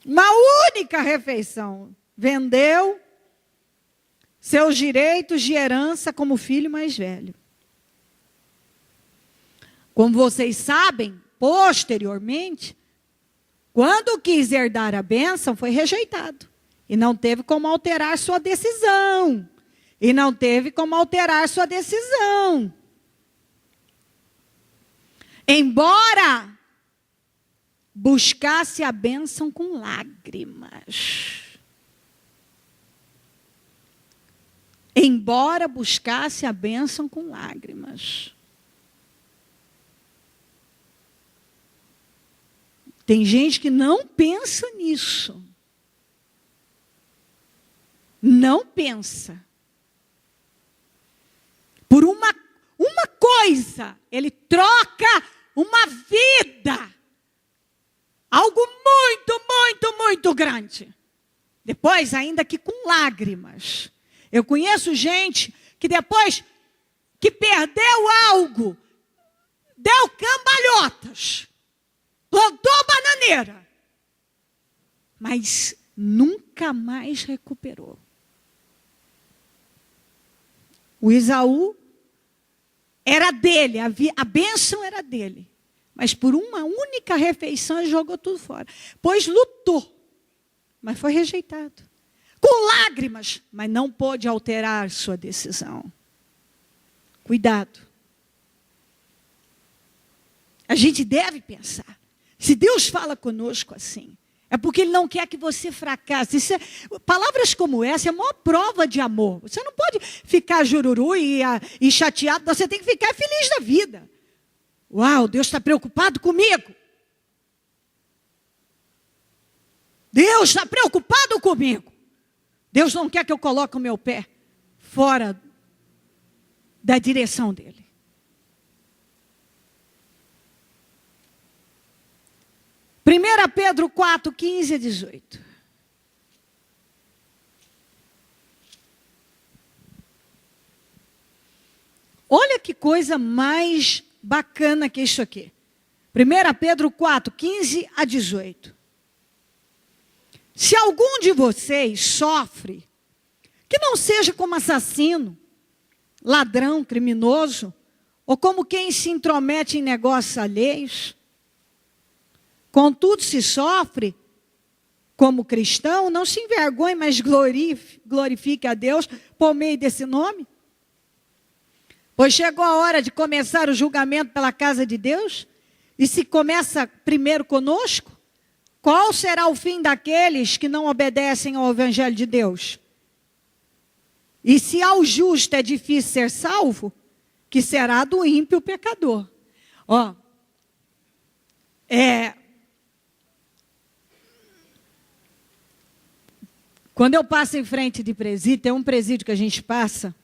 Uma única refeição. Vendeu seus direitos de herança como filho mais velho. Como vocês sabem, posteriormente, quando quis herdar a bênção, foi rejeitado. E não teve como alterar sua decisão. Embora buscasse a bênção com lágrimas. Tem gente que não pensa nisso. Não pensa. Por uma coisa, ele troca uma vida. Algo muito grande. Depois, ainda que com lágrimas. Eu conheço gente que depois que perdeu algo, deu cambalhotas, plantou bananeira, mas nunca mais recuperou. O Esaú era dele, a bênção era dele. Mas por uma única refeição ele jogou tudo fora. Pois lutou, mas foi rejeitado. Com lágrimas, mas não pôde alterar sua decisão. Cuidado. A gente deve pensar. Se Deus fala conosco assim, é porque Ele não quer que você fracasse. Palavras como essa é a maior prova de amor. Você não pode ficar jururu e chateado, você tem que ficar feliz da vida. Uau, Deus está preocupado comigo. Deus está preocupado comigo. Deus não quer que eu coloque o meu pé fora da direção dEle. Primeira Pedro 4, 15 a 18. Olha que coisa mais bacana que isso aqui. 1 Pedro 4, 15 a 18. Se algum de vocês sofre, que não seja como assassino, ladrão, criminoso, ou como quem se intromete em negócios alheios. Contudo, se sofre como cristão, não se envergonhe, mas glorifique a Deus por meio desse nome. Pois chegou a hora de começar o julgamento pela casa de Deus. E se começa primeiro conosco, qual será o fim daqueles que não obedecem ao Evangelho de Deus? E se ao justo é difícil ser salvo, que será do ímpio pecador? Quando eu passo em frente de presídio, tem um presídio que a gente passa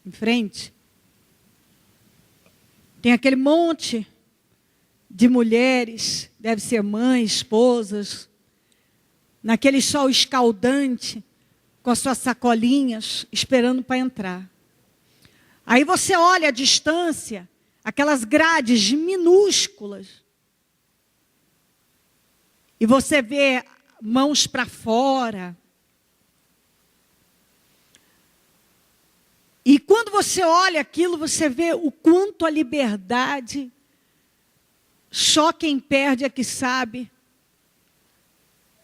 em frente, tem aquele monte de mulheres, deve ser mães, esposas, naquele sol escaldante, com as suas sacolinhas, esperando para entrar. Aí você olha à distância, aquelas grades minúsculas, e você vê mãos para fora. E quando você olha aquilo, você vê o quanto a liberdade, só quem perde é que sabe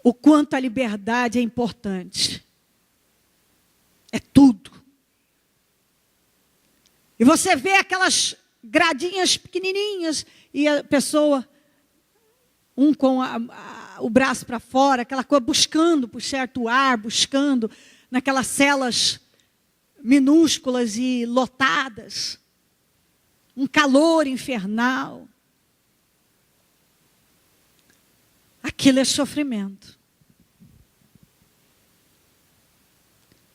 o quanto a liberdade é importante. É tudo. E você vê aquelas gradinhas pequenininhas e a pessoa, um com o braço para fora, aquela coisa, buscando por certo ar, buscando naquelas celas minúsculas e lotadas. Um calor infernal. Aquilo é sofrimento.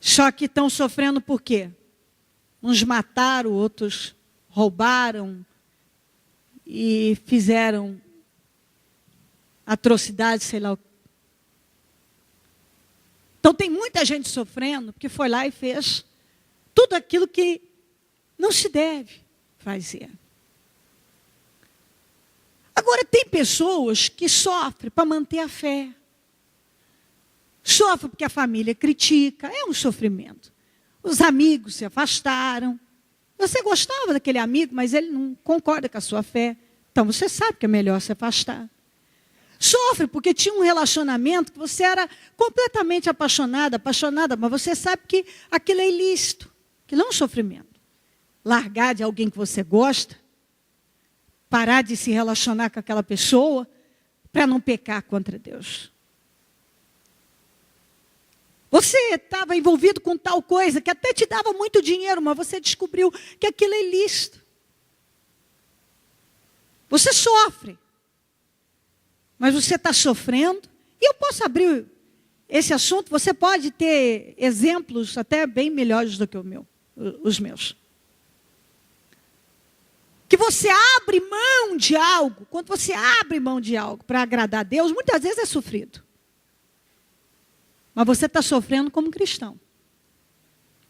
Só que estão sofrendo por quê? Uns mataram, outros roubaram e fizeram atrocidades, sei lá. Então tem muita gente sofrendo porque foi lá e fez tudo aquilo que não se deve fazer. Agora tem pessoas que sofrem para manter a fé. Sofre porque a família critica, é um sofrimento. Os amigos se afastaram. Você gostava daquele amigo, mas ele não concorda com a sua fé. Então você sabe que é melhor se afastar. Sofre porque tinha um relacionamento que você era completamente apaixonada, mas você sabe que aquilo é ilícito, que não é um sofrimento. Largar de alguém que você gosta, parar de se relacionar com aquela pessoa, para não pecar contra Deus. Você estava envolvido com tal coisa que até te dava muito dinheiro, mas você descobriu que aquilo é ilícito. Você sofre. Mas você está sofrendo. E eu posso abrir esse assunto, você pode ter exemplos até bem melhores do que os meus. Que você abre mão de algo, quando você abre mão de algo para agradar a Deus, muitas vezes é sofrido. Mas você está sofrendo como cristão.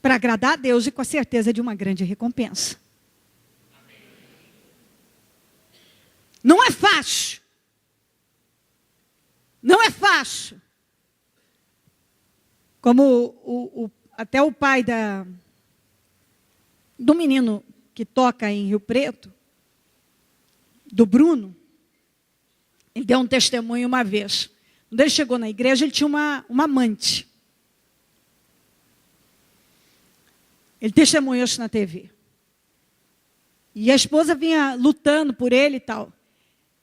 Para agradar a Deus e com a certeza de uma grande recompensa. Não é fácil. Não é fácil. Como até o pai do menino que toca em Rio Preto, do Bruno, ele deu um testemunho uma vez. Quando ele chegou na igreja, ele tinha uma amante. Ele testemunhou isso na TV. E a esposa vinha lutando por ele e tal.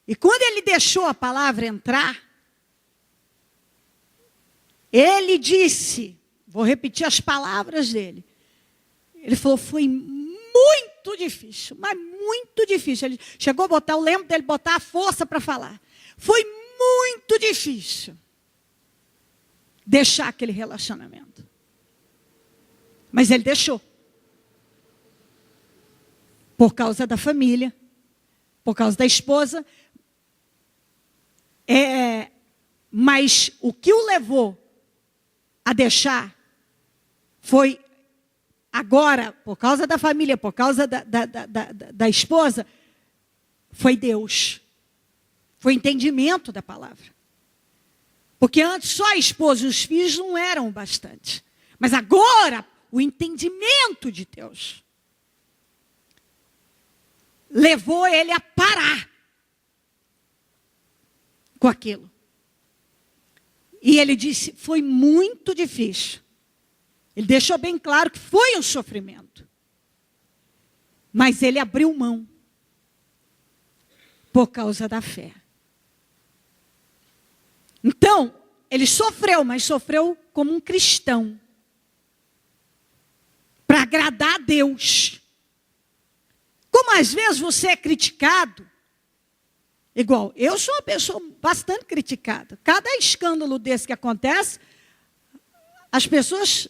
E quando ele deixou a palavra entrar, ele disse, vou repetir as palavras dele. Ele falou, foi muito difícil, mas muito difícil. Ele chegou a botar, eu lembro dele botar a força para falar. Foi muito difícil deixar aquele relacionamento. Mas ele deixou. Por causa da família, por causa da esposa. Mas o que o levou a deixar foi agora, por causa da família, por causa da esposa, foi Deus. Foi entendimento da palavra. Porque antes só a esposa e os filhos não eram o bastante. Mas agora, o entendimento de Deus levou ele a parar com aquilo. E ele disse, foi muito difícil. Ele deixou bem claro que foi um sofrimento. Mas ele abriu mão por causa da fé. Então, ele sofreu, mas sofreu como um cristão. Para agradar a Deus. Como às vezes você é criticado, igual, eu sou uma pessoa bastante criticada. Cada escândalo desse que acontece, as pessoas...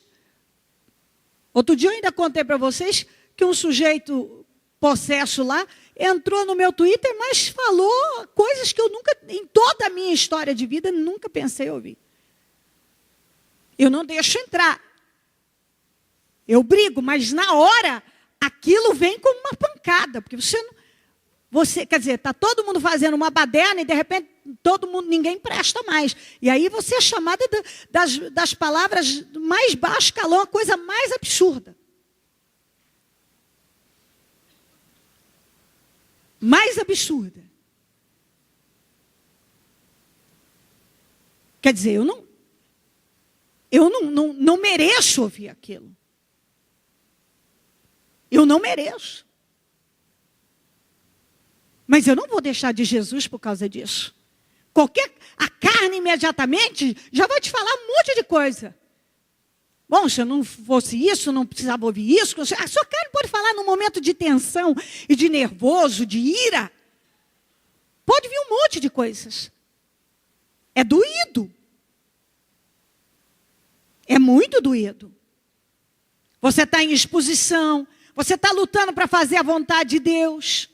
Outro dia eu ainda contei para vocês que um sujeito possesso lá entrou no meu Twitter, mas falou coisas que eu nunca, em toda a minha história de vida, nunca pensei ouvir. Eu não deixo entrar. Eu brigo, mas na hora, aquilo vem como uma pancada, porque você não... você, quer dizer, está todo mundo fazendo uma baderna e de repente ninguém presta mais. E aí você é chamada das palavras mais baixo calão, a coisa mais absurda. Mais absurda. Quer dizer, eu não mereço ouvir aquilo. Eu não mereço. Mas eu não vou deixar de Jesus por causa disso. A carne imediatamente já vai te falar um monte de coisa. Bom, se eu não fosse isso, não precisava ouvir isso. A sua carne pode falar num momento de tensão e de nervoso, de ira. Pode vir um monte de coisas. É doído. É muito doído. Você está em exposição. Você está lutando para fazer a vontade de Deus.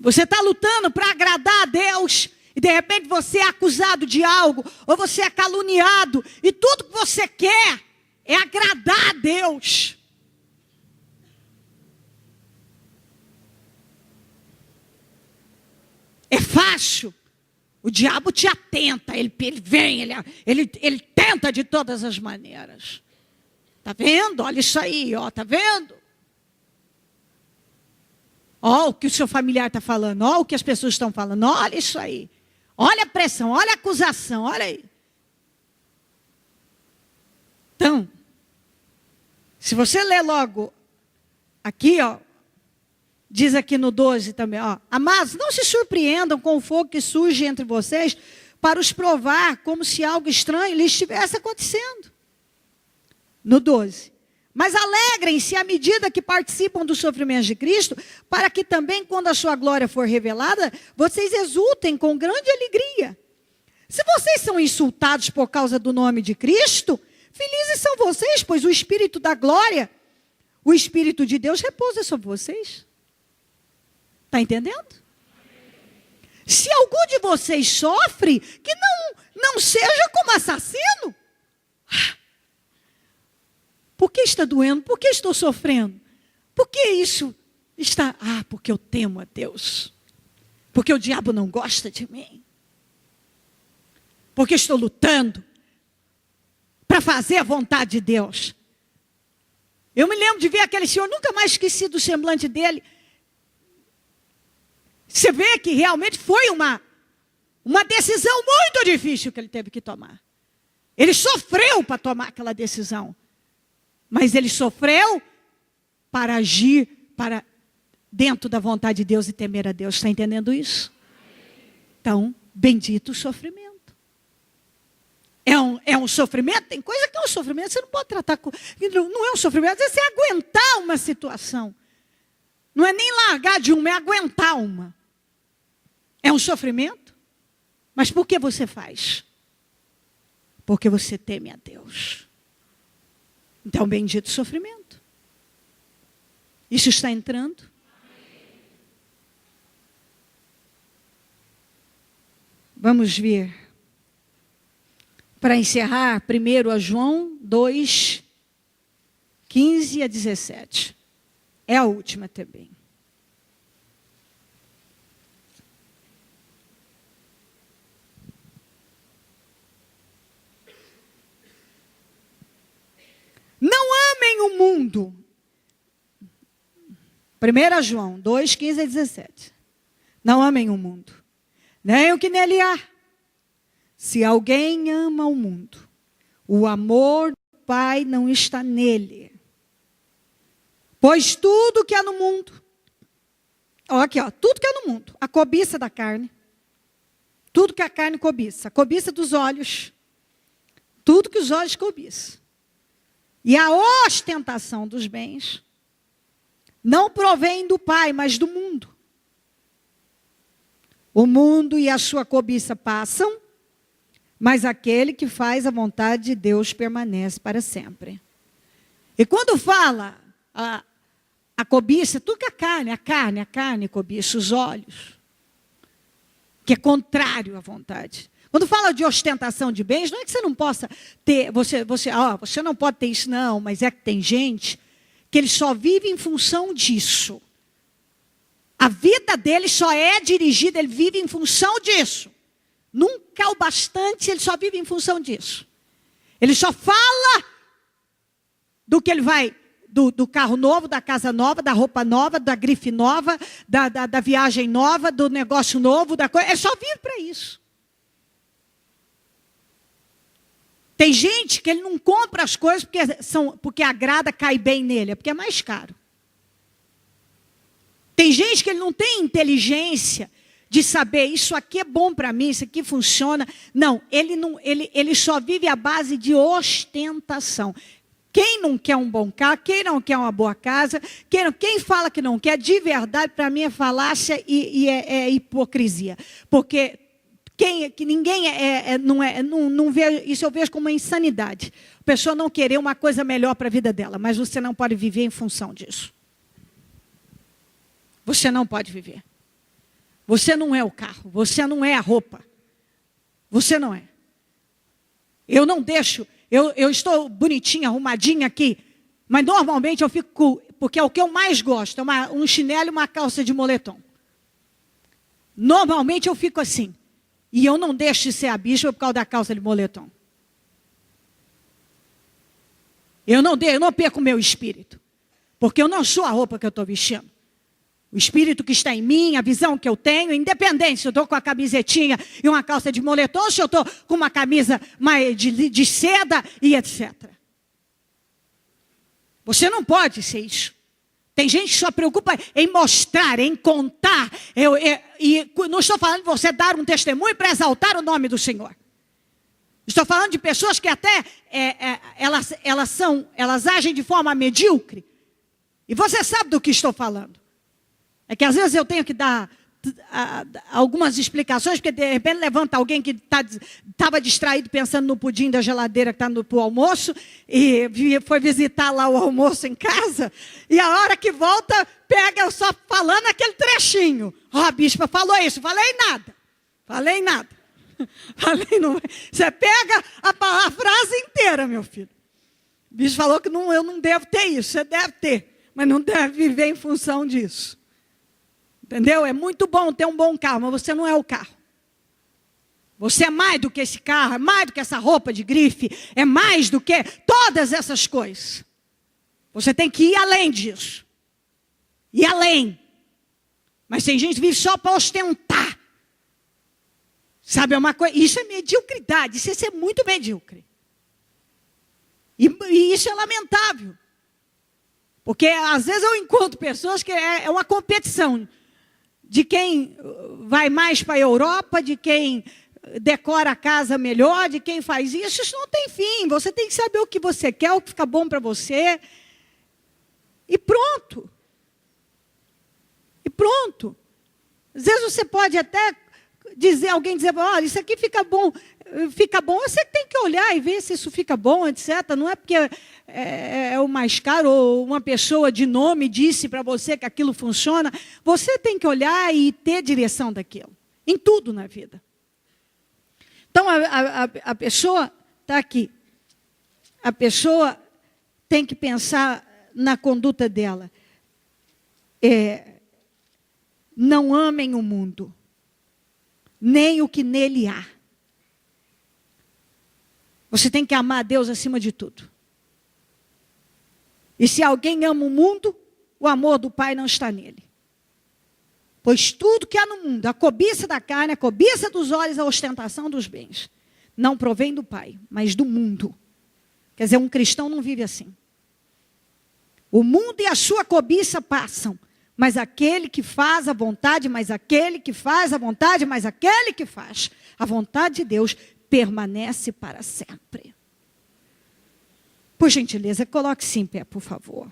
Você está lutando para agradar a Deus. E de repente você é acusado de algo. Ou você é caluniado. E tudo que você quer é agradar a Deus. É fácil. O diabo te atenta. Ele vem, ele tenta de todas as maneiras. Está vendo? Olha isso aí, ó, está vendo? Olha o que o seu familiar está falando, olha o que as pessoas estão falando, olha isso aí. Olha a pressão, olha a acusação, olha aí. Então, se você ler logo aqui, ó, diz aqui no 12 também, ó. Amados, não se surpreendam com o fogo que surge entre vocês para os provar como se algo estranho lhes estivesse acontecendo. No 12. Mas alegrem-se à medida que participam dos sofrimentos de Cristo, para que também, quando a sua glória for revelada, vocês exultem com grande alegria. Se vocês são insultados por causa do nome de Cristo, felizes são vocês, pois o Espírito da glória, o Espírito de Deus repousa sobre vocês. Está entendendo? Se algum de vocês sofre, que não seja como assassino. Por que está doendo? Por que estou sofrendo? Por que isso está... porque eu temo a Deus. Porque o diabo não gosta de mim. Porque estou lutando para fazer a vontade de Deus. Eu me lembro de ver aquele senhor, nunca mais esqueci do semblante dele. Você vê que realmente foi uma decisão muito difícil que ele teve que tomar. Ele sofreu para tomar aquela decisão. Mas ele sofreu para agir para dentro da vontade de Deus e temer a Deus. Está entendendo isso? Então, bendito o sofrimento. É um sofrimento? Tem coisa que é um sofrimento. Você não pode tratar com... Não é um sofrimento. Às vezes é aguentar uma situação. Não é nem largar de uma, é aguentar uma. É um sofrimento. Mas por que você faz? Porque você teme a Deus. Então, bendito sofrimento. Isso está entrando? Vamos ver. Para encerrar, primeiro a João 2, 15 a 17. É a última também. Não amem o mundo. 1 João 2, 15 a 17. Não amem o mundo, nem o que nele há. Se alguém ama o mundo, o amor do Pai não está nele. Pois tudo que há no mundo, tudo que há no mundo, a cobiça da carne, tudo que a carne cobiça, a cobiça dos olhos, tudo que os olhos cobiçam, e a ostentação dos bens, não provém do Pai, mas do mundo. O mundo e a sua cobiça passam, mas aquele que faz a vontade de Deus permanece para sempre. E quando fala a cobiça, tudo que a carne cobiça, os olhos, que é contrário à vontade. Quando fala de ostentação de bens, não é que você não possa ter, você não pode ter isso não, mas é que tem gente que ele só vive em função disso. A vida dele só é dirigida, ele vive em função disso. Nunca é o bastante, ele só vive em função disso. Ele só fala do que ele vai, do carro novo, da casa nova, da roupa nova, da grife nova, da viagem nova, do negócio novo, da coisa. Ele só vive para isso. Tem gente que ele não compra as coisas porque agrada, cai bem nele, é porque é mais caro. Tem gente que ele não tem inteligência de saber, isso aqui é bom para mim, isso aqui funciona. Não, ele só vive à base de ostentação. Quem não quer um bom carro, quem não quer uma boa casa, quem fala que não quer, de verdade, para mim é falácia e é hipocrisia. Porque ninguém não vê, isso eu vejo como uma insanidade. A pessoa não querer uma coisa melhor para a vida dela, mas você não pode viver em função disso. Você não pode viver. Você não é o carro, você não é a roupa. Você não é. Eu não deixo, eu estou bonitinha, arrumadinha aqui, mas normalmente eu fico, porque é o que eu mais gosto, é um chinelo e uma calça de moletom. Normalmente eu fico assim. E eu não deixo de ser a bispa por causa da calça de moletom. Eu não perco o meu espírito. Porque eu não sou a roupa que eu estou vestindo. O espírito que está em mim, a visão que eu tenho, independente se eu estou com a camisetinha e uma calça de moletom, ou se eu estou com uma camisa de seda e etc. Você não pode ser isso. Tem gente que só preocupa em mostrar, em contar. E não estou falando de você dar um testemunho para exaltar o nome do Senhor. Estou falando de pessoas que até elas agem de forma medíocre. E você sabe do que estou falando. É que às vezes eu tenho que dar algumas explicações, porque de repente levanta alguém que estava distraído pensando no pudim da geladeira que está para o almoço, e foi visitar lá o almoço em casa, e a hora que volta, pega eu só falando aquele trechinho. A bispa falou isso, falei nada. Você pega a frase inteira, meu filho. O bispo falou que eu não devo ter isso, você deve ter, mas não deve viver em função disso. Entendeu? É muito bom ter um bom carro, mas você não é o carro. Você é mais do que esse carro, é mais do que essa roupa de grife, é mais do que todas essas coisas. Você tem que ir além disso. Ir além. Mas tem gente que vive só para ostentar. Sabe, é uma coisa, isso é mediocridade, isso é ser muito medíocre. E isso é lamentável. Porque às vezes eu encontro pessoas que é uma competição de quem vai mais para a Europa, de quem decora a casa melhor, de quem faz isso. Isso não tem fim. Você tem que saber o que você quer, o que fica bom para você. E pronto. Às vezes você pode até alguém dizer, olha, isso aqui fica bom, você tem que olhar e ver se isso fica bom, etc. Não é porque é o mais caro, ou uma pessoa de nome disse para você que aquilo funciona. Você tem que olhar e ter direção daquilo, em tudo na vida. Então, a pessoa está aqui. A pessoa tem que pensar na conduta dela. Não amem o mundo, nem o que nele há. Você tem que amar a Deus acima de tudo. E se alguém ama o mundo, o amor do Pai não está nele. Pois tudo que há no mundo, a cobiça da carne, a cobiça dos olhos, a ostentação dos bens, não provém do Pai, mas do mundo. Quer dizer, um cristão não vive assim. O mundo e a sua cobiça passam, mas aquele que faz a vontade, mas aquele que faz a vontade, mas aquele que faz a vontade de Deus, permanece para sempre. Por gentileza, coloque-se em pé, por favor.